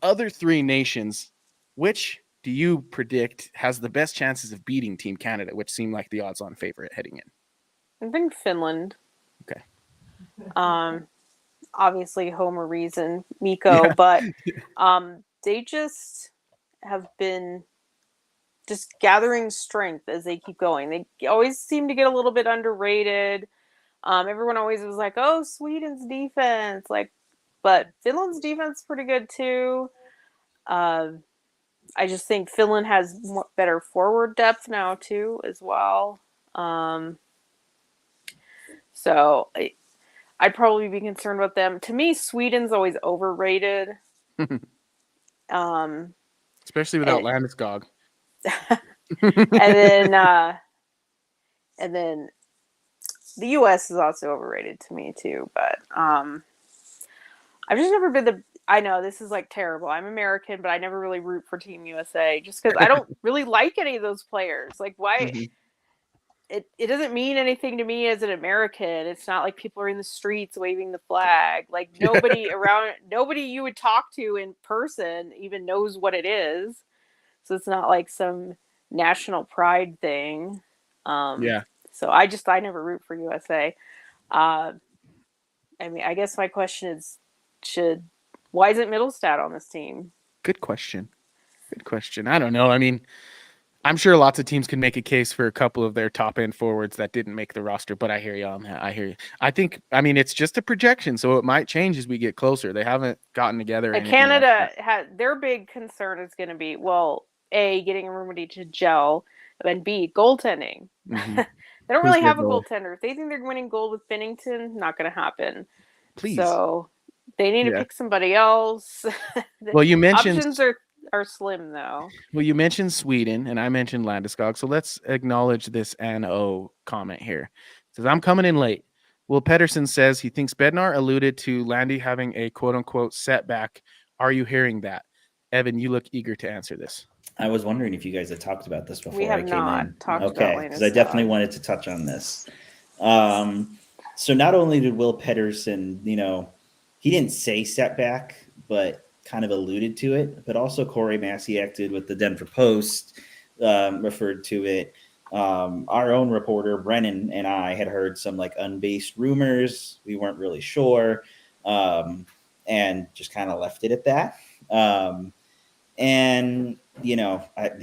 other 3 nations, which do you predict has the best chances of beating Team Canada, which seem like the odds-on favorite heading in? I think Finland. Okay. Obviously Homer reason Mikko, but they just have been just gathering strength as they keep going. They always seem to get a little bit underrated. Everyone always was like, "Oh, Sweden's defense," but Finland's defense is pretty good too. I just think Finland has better forward depth now too, as well. So I'd probably be concerned about them. To me, Sweden's always overrated. Especially without Landeskog. and then the U.S. is also overrated to me too. But I've just never been I know this is like terrible. I'm American, but I never really root for Team USA just because I don't really like any of those players. Like, why? Mm-hmm. It doesn't mean anything to me as an American. It's not like people are in the streets waving the flag. Like, nobody you would talk to in person even knows what it is. So it's not like some national pride thing. So I never root for USA. I mean, I guess my question is, why isn't Middlestad on this team? Good question. I don't know. I mean, I'm sure lots of teams can make a case for a couple of their top end forwards that didn't make the roster, but I hear you on that. I hear you. I mean, it's just a projection, so it might change as we get closer. They haven't gotten together. And Canada their big concern is going to be, well, A, getting everybody to gel, and B, goaltending. Mm-hmm. They don't really have a goaltender. If they think they're winning gold with Binnington, not going to happen. Please. So they need to pick somebody else. Well, you mentioned options are slim, though. Well, you mentioned Sweden, and I mentioned Landeskog, so let's acknowledge this NO comment here. It says, I'm coming in late. Will Pedersen says he thinks Bednar alluded to Landy having a quote-unquote setback. Are you hearing that? Evan, you look eager to answer this. I was wondering if you guys had talked about this before We have I came not in. talked about Okay, because I Landeskog. definitely wanted to touch on this. So not only did Will Pettersson, he didn't say setback, but kind of alluded to it, but also Corey Masiak did with the Denver Post, referred to it. Our own reporter, Brennan, and I had heard some like unbased rumors. We weren't really sure, and just kind of left it at that. And, the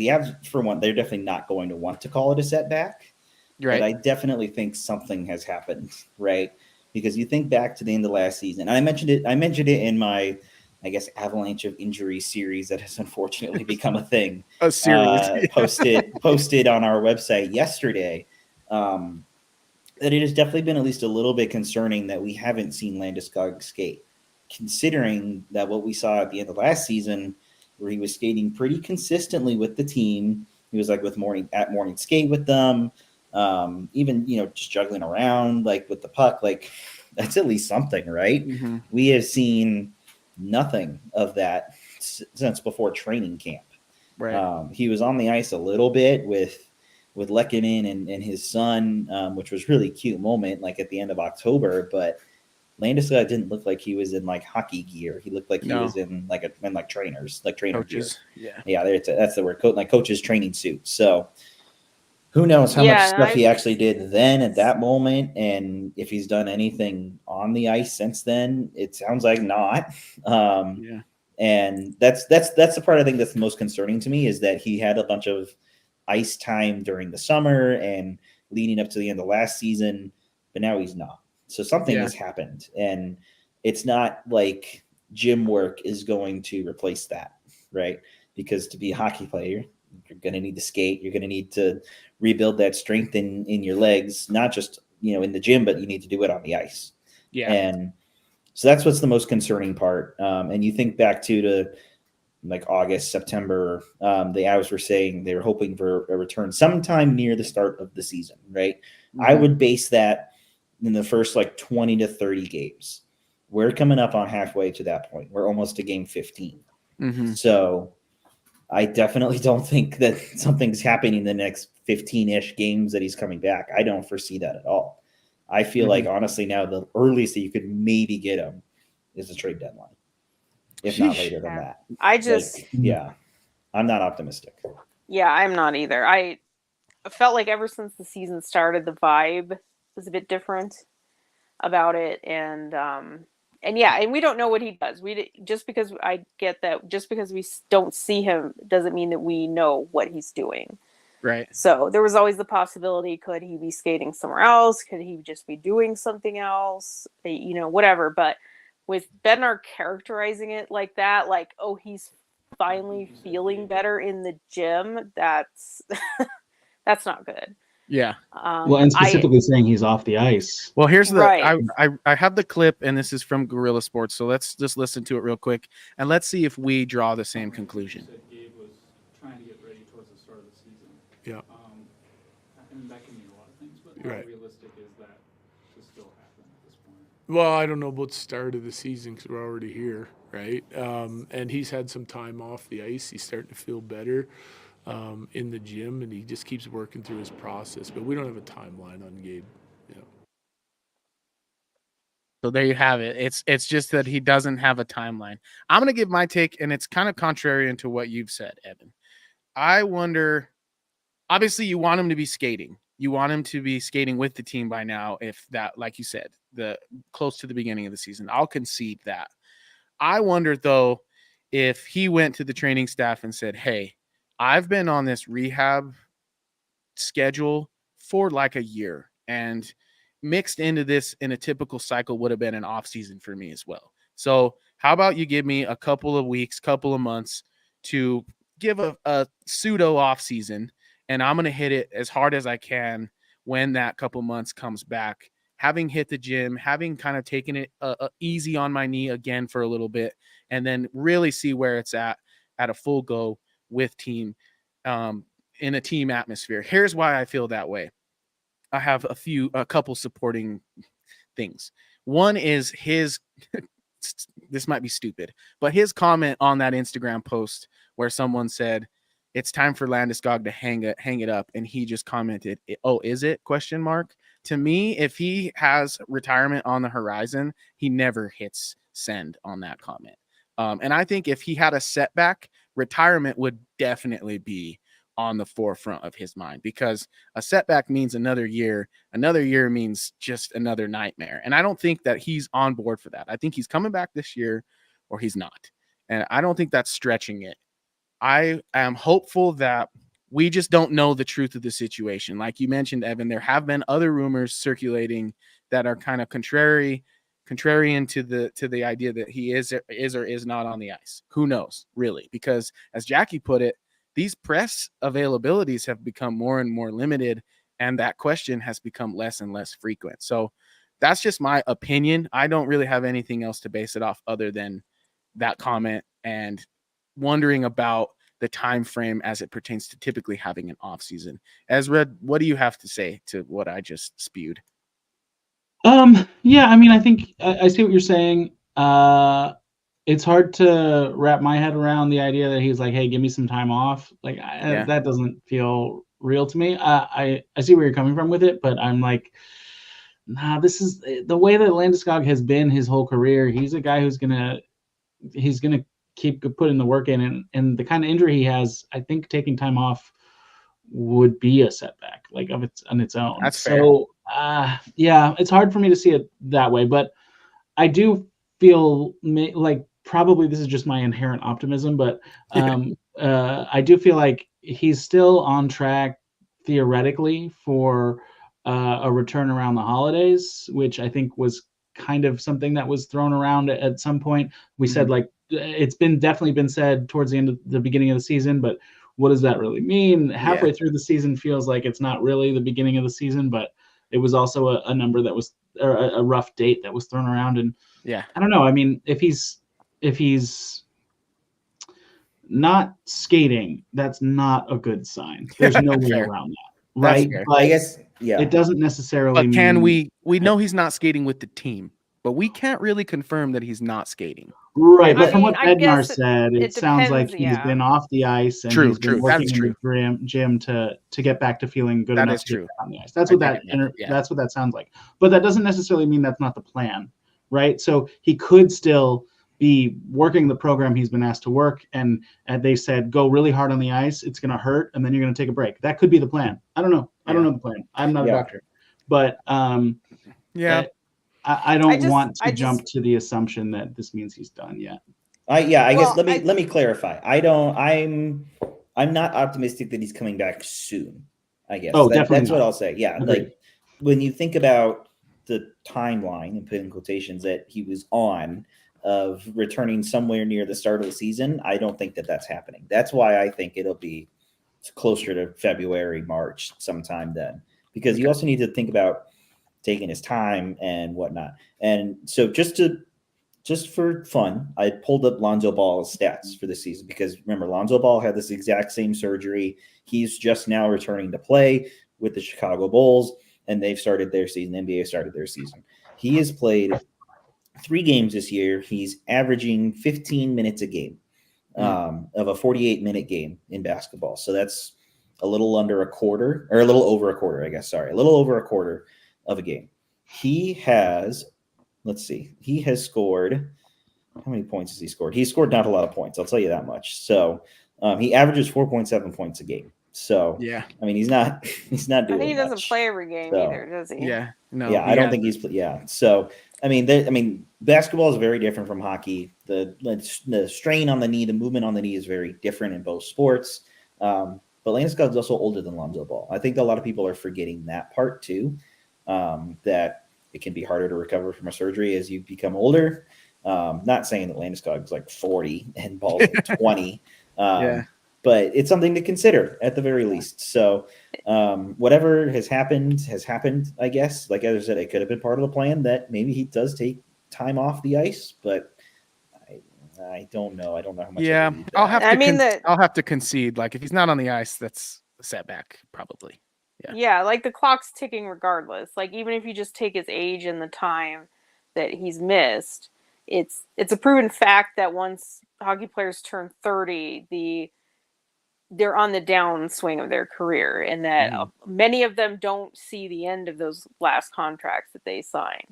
Avs, for one, they're definitely not going to want to call it a setback. Right. But I definitely think something has happened, right? Because you think back to the end of last season, and I mentioned it in my, I guess, avalanche of injury series that has unfortunately become a thing. A series. Posted on our website yesterday. That it has definitely been at least a little bit concerning that we haven't seen Landeskog skate, considering that what we saw at the end of last season, where he was skating pretty consistently with the team. He was like morning skate with them. Even just juggling around like with the puck, like that's at least something, right? Mm-hmm. We have seen nothing of that since before training camp. Right. He was on the ice a little bit with Lehkonen and his son, which was really cute moment, like at the end of October. But Landeskog didn't look like he was in like hockey gear. He looked like he was in like trainers, like trainer Coaches. gear. Yeah, that's the word. Like coach's training suit. So who knows how much stuff he actually did then at that moment, and if he's done anything on the ice since then. It sounds like not. And that's the part I think that's the most concerning to me, is that he had a bunch of ice time during the summer and leading up to the end of last season, but now he's not. So something has happened, and it's not like gym work is going to replace that, right? Because to be a hockey player, you're going to need to skate. You're going to need to rebuild that strength in your legs, not just, in the gym, but you need to do it on the ice. Yeah. And so that's what's the most concerning part. And you think back to like August, September, the Avs were saying they were hoping for a return sometime near the start of the season, right? Mm-hmm. I would base that in the first like 20 to 30 games. We're coming up on halfway to that point. We're almost to game 15. Mm-hmm. So I definitely don't think that something's happening in the next 15-ish games that he's coming back. I don't foresee that at all. I feel like, honestly, now the earliest that you could maybe get him is the trade deadline, if not later than that. I'm not optimistic. Yeah, I'm not either. I felt like ever since the season started, the vibe was a bit different about it, and we don't know what he does. Just because we don't see him doesn't mean that we know what he's doing. Right. So there was always the possibility: could he be skating somewhere else? Could he just be doing something else? Whatever. But with Bednar characterizing it like that, like, oh, he's finally feeling better in the gym, that's that's not good. Yeah. And specifically saying he's off the ice. Well, here's I have the clip, and this is from Guerrilla Sports, so let's just listen to it real quick, and let's see if we draw the same conclusion. Gabe was trying to get ready towards the start of the season. Yeah. And that can mean a lot of things, but how realistic is that to still happen at this point? Well, I don't know about the start of the season because we're already here, right? And he's had some time off the ice. He's starting to feel better in the gym, and he just keeps working through his process. But we don't have a timeline on Gabe. Yeah. So there you have it. It's just that he doesn't have a timeline. I'm going to give my take, and it's kind of contrary to what you've said, Evan. I wonder, obviously you want him to be skating. You want him to be skating with the team by now, if that, like you said, the close to the beginning of the season. I'll concede that. I wonder, though, if he went to the training staff and said, hey, I've been on this rehab schedule for like a year, and mixed into this in a typical cycle would have been an off season for me as well. So how about you give me a couple of weeks, couple of months to give a pseudo off season, and I'm going to hit it as hard as I can when that couple months comes back, having hit the gym, having kind of taken it easy on my knee again for a little bit, and then really see where it's at a full go with team, in a team atmosphere. Here's why I feel that way. I have a couple supporting things. One is his this might be stupid, but his comment on that Instagram post where someone said it's time for Landeskog to hang it up, and he just commented, "Oh, is it?" ? To me, if he has retirement on the horizon, he never hits send on that comment. And I think if he had a setback, retirement would definitely be on the forefront of his mind, because a setback means another year. Another year means just another nightmare. And I don't think that he's on board for that. I think he's coming back this year or he's not. And I don't think that's stretching it. I am hopeful that we just don't know the truth of the situation. Like you mentioned, Evan, there have been other rumors circulating that are kind of contrarian to the idea that he is or is not on the ice. Who knows, really? Because as Jackie put it, these press availabilities have become more and more limited, and that question has become less and less frequent. So that's just my opinion. I don't really have anything else to base it off other than that comment and wondering about the time frame as it pertains to typically having an off season. Ezra, what do you have to say to what I just spewed? Yeah, I mean, I think I see what you're saying. It's hard to wrap my head around the idea that he's like, "Hey, give me some time off." Like that doesn't feel real to me. I see where you're coming from with it, but I'm like, nah, this is the way that Landeskog has been his whole career. He's a guy who's gonna keep putting the work in, and the kind of injury he has, I think taking time off would be a setback, like on its own. That's so yeah, it's hard for me to see it that way, but I do feel like probably this is just my inherent optimism, but I do feel like he's still on track theoretically for a return around the holidays, which I think was kind of something that was thrown around at some point. We said like it's definitely been said towards the beginning of the season, but what does that really mean? Halfway through the season feels like it's not really the beginning of the season, but it was also a number that was, or a rough date that was thrown around. And I don't know. I mean, if he's not skating, that's not a good sign. There's no way around that, right? I guess, it doesn't necessarily but can mean we know he's not skating with the team, but we can't really confirm that he's not skating. Right, but from what Bednar said, it sounds like he's been off the ice and he's been working in the gym to get back to feeling good enough to get on the ice. That's what that's what that sounds like. But that doesn't necessarily mean that's not the plan, right? So he could still be working the program he's been asked to work, and they said go really hard on the ice. It's going to hurt, and then you're going to take a break. That could be the plan. I don't know. I don't know the plan. I'm not a doctor, but I don't want to jump to the assumption that this means he's done yet. I guess let me clarify. I'm not optimistic that he's coming back soon. I guess definitely that's what I'll say. Yeah, like when you think about the timeline and put in quotations that he was on of returning somewhere near the start of the season, I don't think that that's happening. That's why I think it'll be closer to February, March, sometime then, because you also need to think about taking his time and whatnot. And so just for fun, I pulled up Lonzo Ball's stats for this season, because remember, Lonzo Ball had this exact same surgery. He's just now returning to play with the Chicago Bulls, and they've started their season. The NBA started their season. He has played 3 games this year. He's averaging 15 minutes a game of a 48-minute game in basketball. So that's a little under a quarter, or a little over a quarter, I guess. Sorry, a little over a quarter of a game. He has, he has scored, how many points has he scored? He's scored not a lot of points, I'll tell you that much. So he averages 4.7 points a game. So I mean, he's not doing he doesn't much. play every game either, does he? I don't think he's so I mean basketball is very different from hockey. The strain on the knee, the movement on the knee is very different in both sports. But Landeskog is also older than Lonzo Ball. I think a lot of people are forgetting that part too. That it can be harder to recover from a surgery as you become older. Not saying that Landeskog is like 40 and Ball's like 20. But it's something to consider at the very least. So whatever has happened, I guess. Like I said, it could have been part of the plan that maybe he does take time off the ice, but I don't know. I don't know how much. I'll have to concede. Like if he's not on the ice, that's a setback, probably. Like the clock's ticking regardless. Like even if you just take his age and the time that he's missed, it's a proven fact that once hockey players turn 30, they're on the downswing of their career, and that many of them don't see the end of those last contracts that they sign.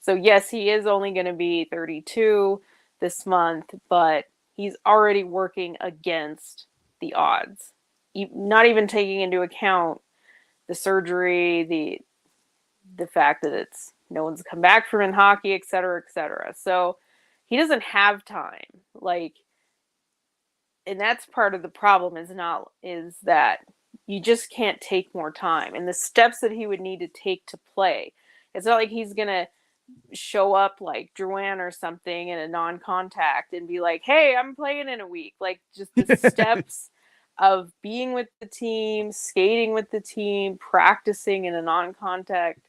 So yes, he is only going to be 32 this month, but he's already working against the odds, not even taking into account the surgery, the fact that no one's come back from in hockey, et cetera, et cetera. So he doesn't have time. And that's part of the problem is that you just can't take more time. And the steps that he would need to take to play, it's not like he's going to show up like Drouin or something in a non-contact and be like, hey, I'm playing in a week. Like, just the steps of being with the team, skating with the team, practicing in a non-contact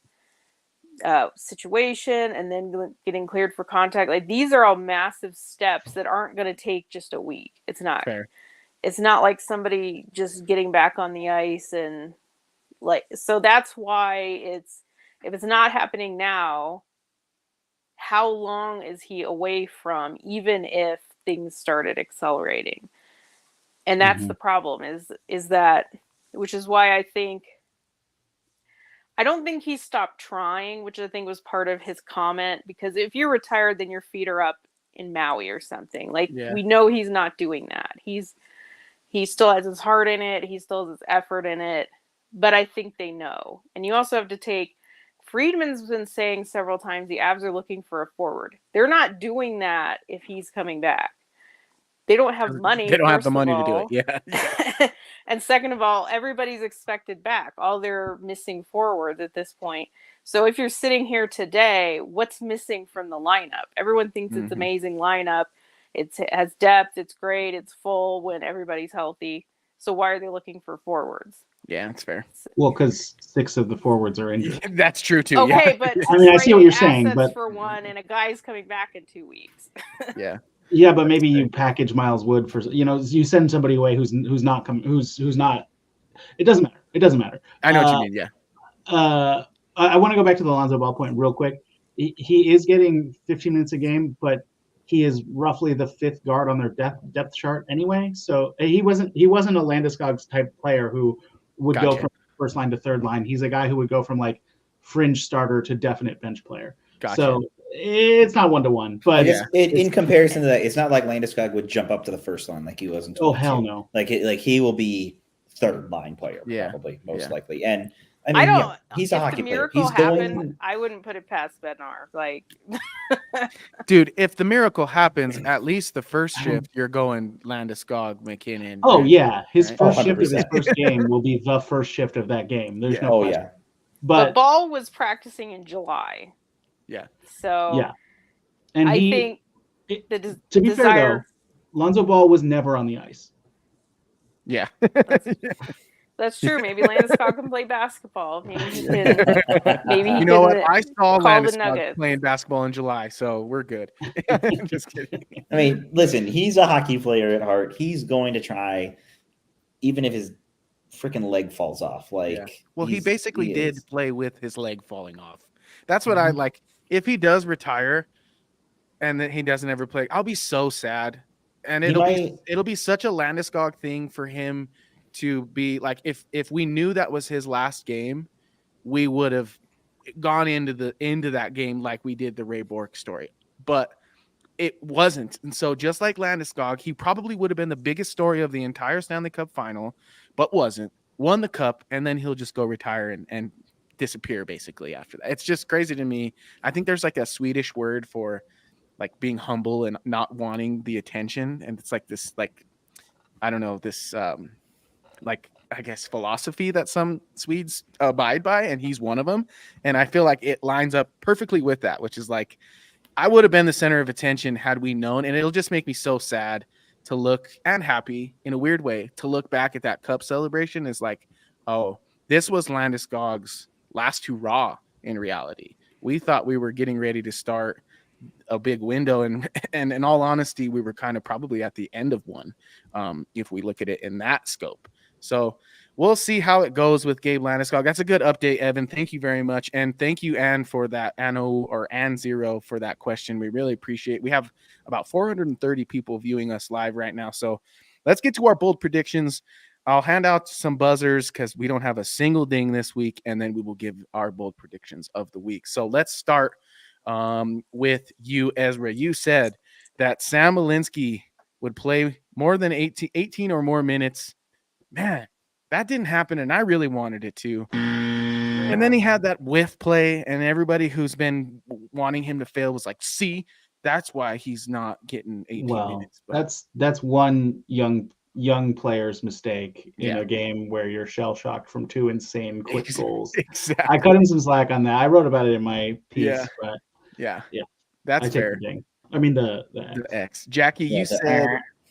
situation, and then getting cleared for contact. Like, these are all massive steps that aren't going to take just a week. It's not fair. It's not like somebody just getting back on the ice, and so that's why if it's not happening now, how long is he away from, even if things started accelerating? And that's the problem is that, which is why I don't think he stopped trying, which I think was part of his comment, because if you're retired, then your feet are up in Maui or something. We know he's not doing that. He still has his heart in it. He still has his effort in it. But I think they know. And you also have to take, Friedman's been saying several times the Avs are looking for a forward. They're not doing that if he's coming back. They don't have money. They don't have the money to do it. Yeah. And second of all, everybody's expected back. All their missing forwards at this point. So if you're sitting here today, what's missing from the lineup? Everyone thinks it's amazing lineup. It has depth. It's great. It's full when everybody's healthy. So why are they looking for forwards? Yeah, that's fair. Well, because 6 of the forwards are injured. That's true too. Okay, yeah. but I mean, I see what you're saying, but for one, and a guy's coming back in 2 weeks. Yeah. Yeah, but maybe you package Miles Wood for, you send somebody away who's not coming, who's not. It doesn't matter. It doesn't matter. I know what you mean. Yeah. I want to go back to the Alonzo Ball point real quick. He is getting 15 minutes a game, but he is roughly the 5th guard on their depth chart anyway. So he wasn't a Landeskog type player who would go from first line to third line. He's a guy who would go from like fringe starter to definite bench player. Gotcha. So it's not 1-to-1, but in comparison to that, it's not like Landeskog would jump up to the first line like he was in 22. Oh hell no! Like he will be third line player, probably most likely. And I mean, he's a hockey player. He's going. I wouldn't put it past Bednar. Like, dude, if the miracle happens, at least the first shift you're going Landeskog, McKinnon. Oh yeah, his right? first shift of his first game will be the first shift of that game. There's no question. Yeah. But Ball was practicing in July. Yeah. So yeah, and I think to be fair though, Lonzo Ball was never on the ice. Yeah. That's true. Maybe Landeskog can play basketball. Maybe he can. Maybe he you know what? can I saw call the Landeskog Nuggets playing basketball in July, so we're good. Just kidding. I mean, listen, he's a hockey player at heart. He's going to try, even if his freaking leg falls off. Well, he basically did play with his leg falling off. That's what I like. If he does retire and then he doesn't ever play, I'll be so sad. And it'll be such a Landeskog thing for him to be like, if we knew that was his last game, we would have gone into that game like we did the Ray Bork story. But it wasn't. And so just like Landeskog, he probably would have been the biggest story of the entire Stanley Cup final, but wasn't. Won the cup, and then he'll just go retire and disappear basically after that. It's just crazy to me. I think there's like a Swedish word for like being humble and not wanting the attention, and it's like this, like, I don't know, this like, I guess, philosophy that some Swedes abide by, and he's one of them. And I feel like it lines up perfectly with that, which is like, I would have been the center of attention had we known. And it'll just make me so sad to look, and happy in a weird way, to look back at that cup celebration is like, oh, this was Landeskog's last hurrah in reality. We thought we were getting ready to start a big window, and in all honesty, we were kind of probably at the end of one, if we look at it in that scope. So we'll see how it goes with Gabe Landeskog. That's a good update, Evan. Thank you very much. And thank you, Ann, for that, Ann0 for that question. We really appreciate it. We have about 430 people viewing us live right now. So let's get to our bold predictions. I'll hand out some buzzers because we don't have a single ding this week, and then we will give our bold predictions of the week. So let's start with you, Ezra. You said that Sam Alinsky would play more than 18 or more minutes. Man, that didn't happen, and I really wanted it to. And then he had that whiff play, and everybody who's been wanting him to fail was like, see, that's why he's not getting 18 minutes. But that's one young player's mistake in a game where you're shell-shocked from 2 insane quick goals. Exactly. I cut him some slack on that. I wrote about it in my piece, but yeah. That's fair. I mean the X. Jackie, you said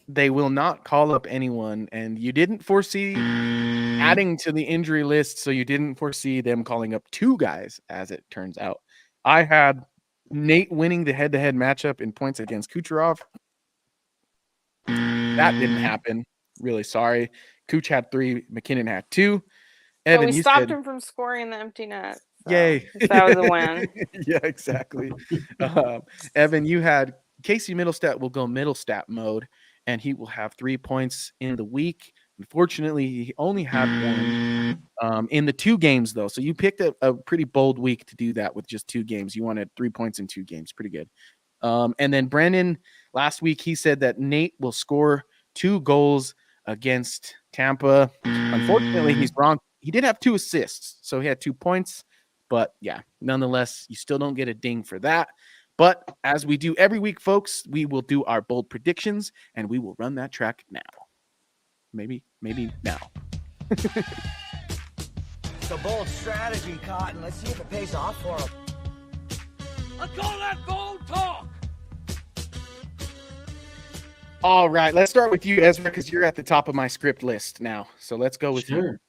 they will not call up anyone, and you didn't foresee adding to the injury list, so you didn't foresee them calling up 2 guys, as it turns out. I had Nate winning the head-to-head matchup in points against Kucherov. That didn't happen. Really sorry. Kuch had 3, McKinnon had 2. Evan, we stopped him from scoring the empty net. So yay. That was a win. Yeah, exactly. Evan, you had Casey Middlestat will go Middlestat mode, and he will have 3 points in the week. Unfortunately, he only had 1 in the 2 games, though. So you picked a pretty bold week to do that with just 2 games. You wanted 3 points in 2 games. Pretty good. And then Brandon, last week, he said that Nate will score 2 goals against Tampa. Unfortunately, he's wrong. He did have 2 assists, so he had 2 points. But yeah, nonetheless, you still don't get a ding for that. But as we do every week, folks, we will do our bold predictions, and we will run that track now. Maybe now. It's a bold strategy, Cotton. Let's see if it pays off for him. I call that bold talk. All right, let's start with you, Ezra, because you're at the top of my script list now. So let's go with you.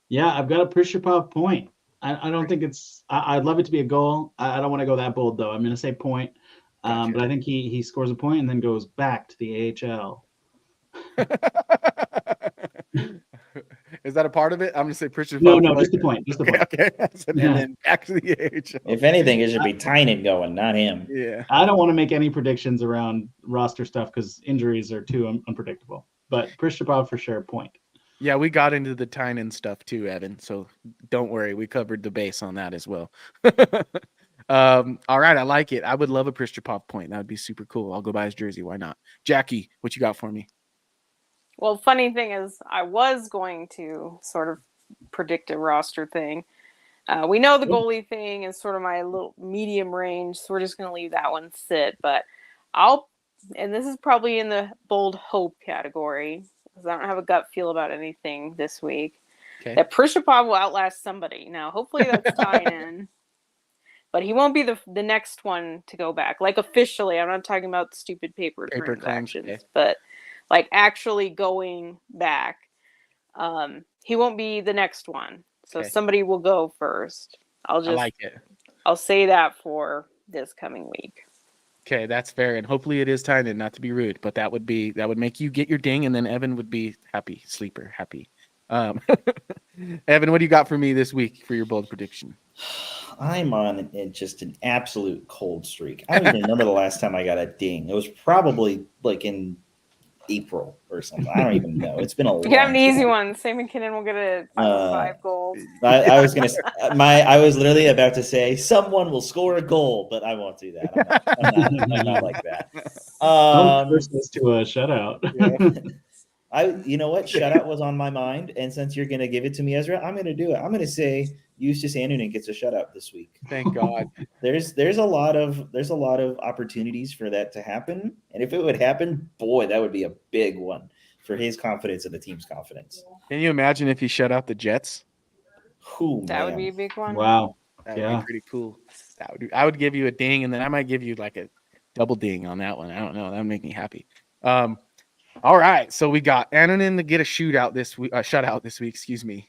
Yeah, I've got a Prishapov point. I don't think it's. I'd love it to be a goal. I don't want to go that bold though. I'm going to say point, Gotcha. but I think he scores a point and then goes back to the AHL. Is that a part of it? I'm going to say Prishapov. No, just the point. Just the point. Okay. And then back to the AHL. If anything, it should be Tynan going, not him. Yeah. I don't want to make any predictions around roster stuff because injuries are too unpredictable. But Prishapov for sure, point. Yeah, we got into the Tynan stuff too, Evan. So don't worry, we covered the base on that as well. All right, I like it. I would love a Prishapov point. That would be super cool. I'll go buy his jersey. Why not? Jackie, what you got for me? Well, funny thing is, I was going to sort of predict a roster thing. We know the goalie thing is sort of my little medium range, so we're just going to leave that one sit. But and this is probably in the bold hope category, because I don't have a gut feel about anything this week, that Prishapov will outlast somebody. Now, hopefully that's Tynan, but he won't be the next one to go back. Like officially, I'm not talking about stupid paper transactions, but like actually going back. He won't be the next one. So somebody will go first. I like it. I'll say that for this coming week. Okay, that's fair. And hopefully it is Tynan, not to be rude, but that would make you get your ding, and then Evan would be happy, sleeper, happy. Evan, what do you got for me this week for your bold prediction? I'm on just an absolute cold streak. I don't even remember the last time I got a ding. It was probably like in April or something. I don't even know. It's been a long You have an easy one. Sam McKinnon will get 5 goals. I was gonna. I was literally about to say someone will score a goal, but I won't do that. I'm not like that. Versus to a shutout. You know what? Shutout was on my mind, and since you're gonna give it to me, Ezra, I'm gonna do it. I'm gonna say Justus Annunen gets a shutout this week. Thank God. There's a lot of opportunities for that to happen, and if it would happen, boy, that would be a big one for his confidence and the team's confidence. Can you imagine if he shut out the Jets? That would be a big one. Wow. That would be pretty cool. I would give you a ding, and then I might give you like a double ding on that one. I don't know. That would make me happy. All right, so we got Annunen to get a shutout this week. Shutout this week. Excuse me.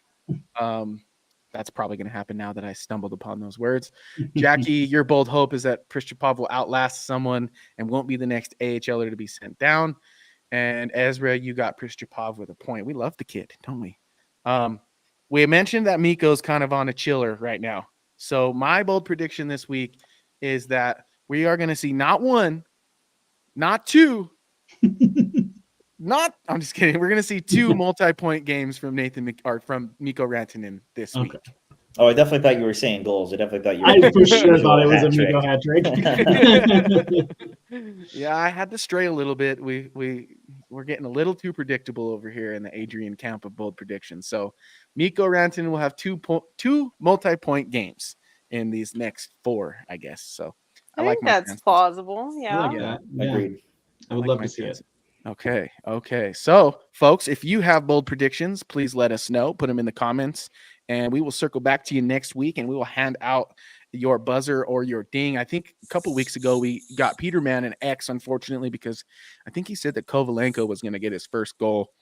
That's probably going to happen now that I stumbled upon those words. Jackie, your bold hope is that Prishapov will outlast someone and won't be the next AHLer to be sent down. And Ezra, you got Prishapov with a point. We love the kid, don't we? We mentioned that Mikko's kind of on a chiller right now. So my bold prediction this week is that we are going to see not one, not two, I'm just kidding. We're going to see 2 multi-point games from from Mikko Rantanen this week. Oh, I definitely thought you were saying goals. I definitely thought you were. I for sure thought it was a Mikko hat trick. Yeah, I had to stray a little bit. We're getting a little too predictable over here in the Adrian camp of bold predictions. So Mikko Rantanen will have 2 multi-point games in these next 4, I guess. So I think that's plausible. Yeah. I like that. Yeah. Agreed. I would love to see it. Okay. So, folks, if you have bold predictions, please let us know. Put them in the comments, and we will circle back to you next week, and we will hand out your buzzer or your ding. I think a couple weeks ago we got Peterman an X, unfortunately, because I think he said that Kovalenko was going to get his first goal.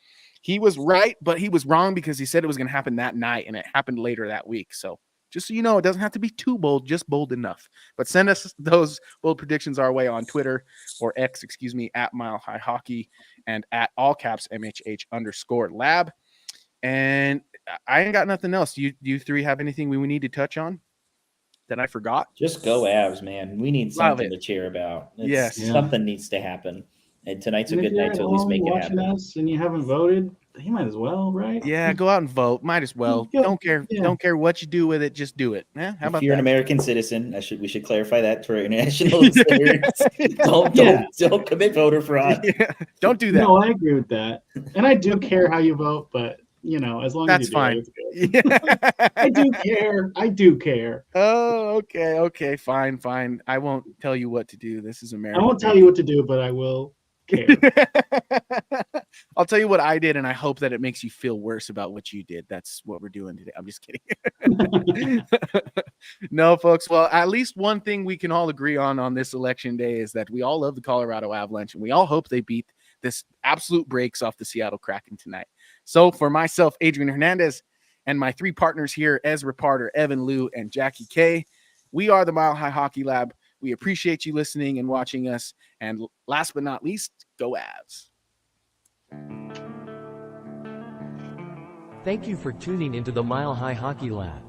He was right, but he was wrong because he said it was going to happen that night, and it happened later that week. So just so you know, it doesn't have to be too bold, just bold enough. But send us those bold predictions our way on Twitter or X, at Mile High Hockey and at all caps MHH_lab. And I ain't got nothing else. Do you 3 have anything we need to touch on that I forgot? Just go Avs, man. We need something to cheer about. Something needs to happen. And tonight's a good night to at least make it happen. Us and you haven't voted, you might as well, right? Yeah, go out and vote. Might as well. Don't care what you do with it. Just do it. Yeah, how about if you're an American citizen, we should clarify that to our international listeners. Don't commit voter fraud. Yeah, don't do that. No, I agree with that. And I do care how you vote, but as long as you fine. Do it, it's good. I do care. Oh, okay, fine. I won't tell you what to do. This is America. I won't tell you what to do, but I will care. I'll tell you what I did, and I hope that it makes you feel worse about what you did. That's what we're doing today. I'm just kidding. No, folks. Well, at least one thing we can all agree on this election day is that we all love the Colorado Avalanche, and we all hope they beat this absolute breaks off the Seattle Kraken tonight. So for myself, Adrian Hernandez, and my 3 partners here, Ezra Parter, Evan Liu, and Jackie K, we are the Mile High Hockey Lab. We appreciate you listening and watching us. And last but not least, go Avs. Thank you for tuning into the Mile High Hockey Lab.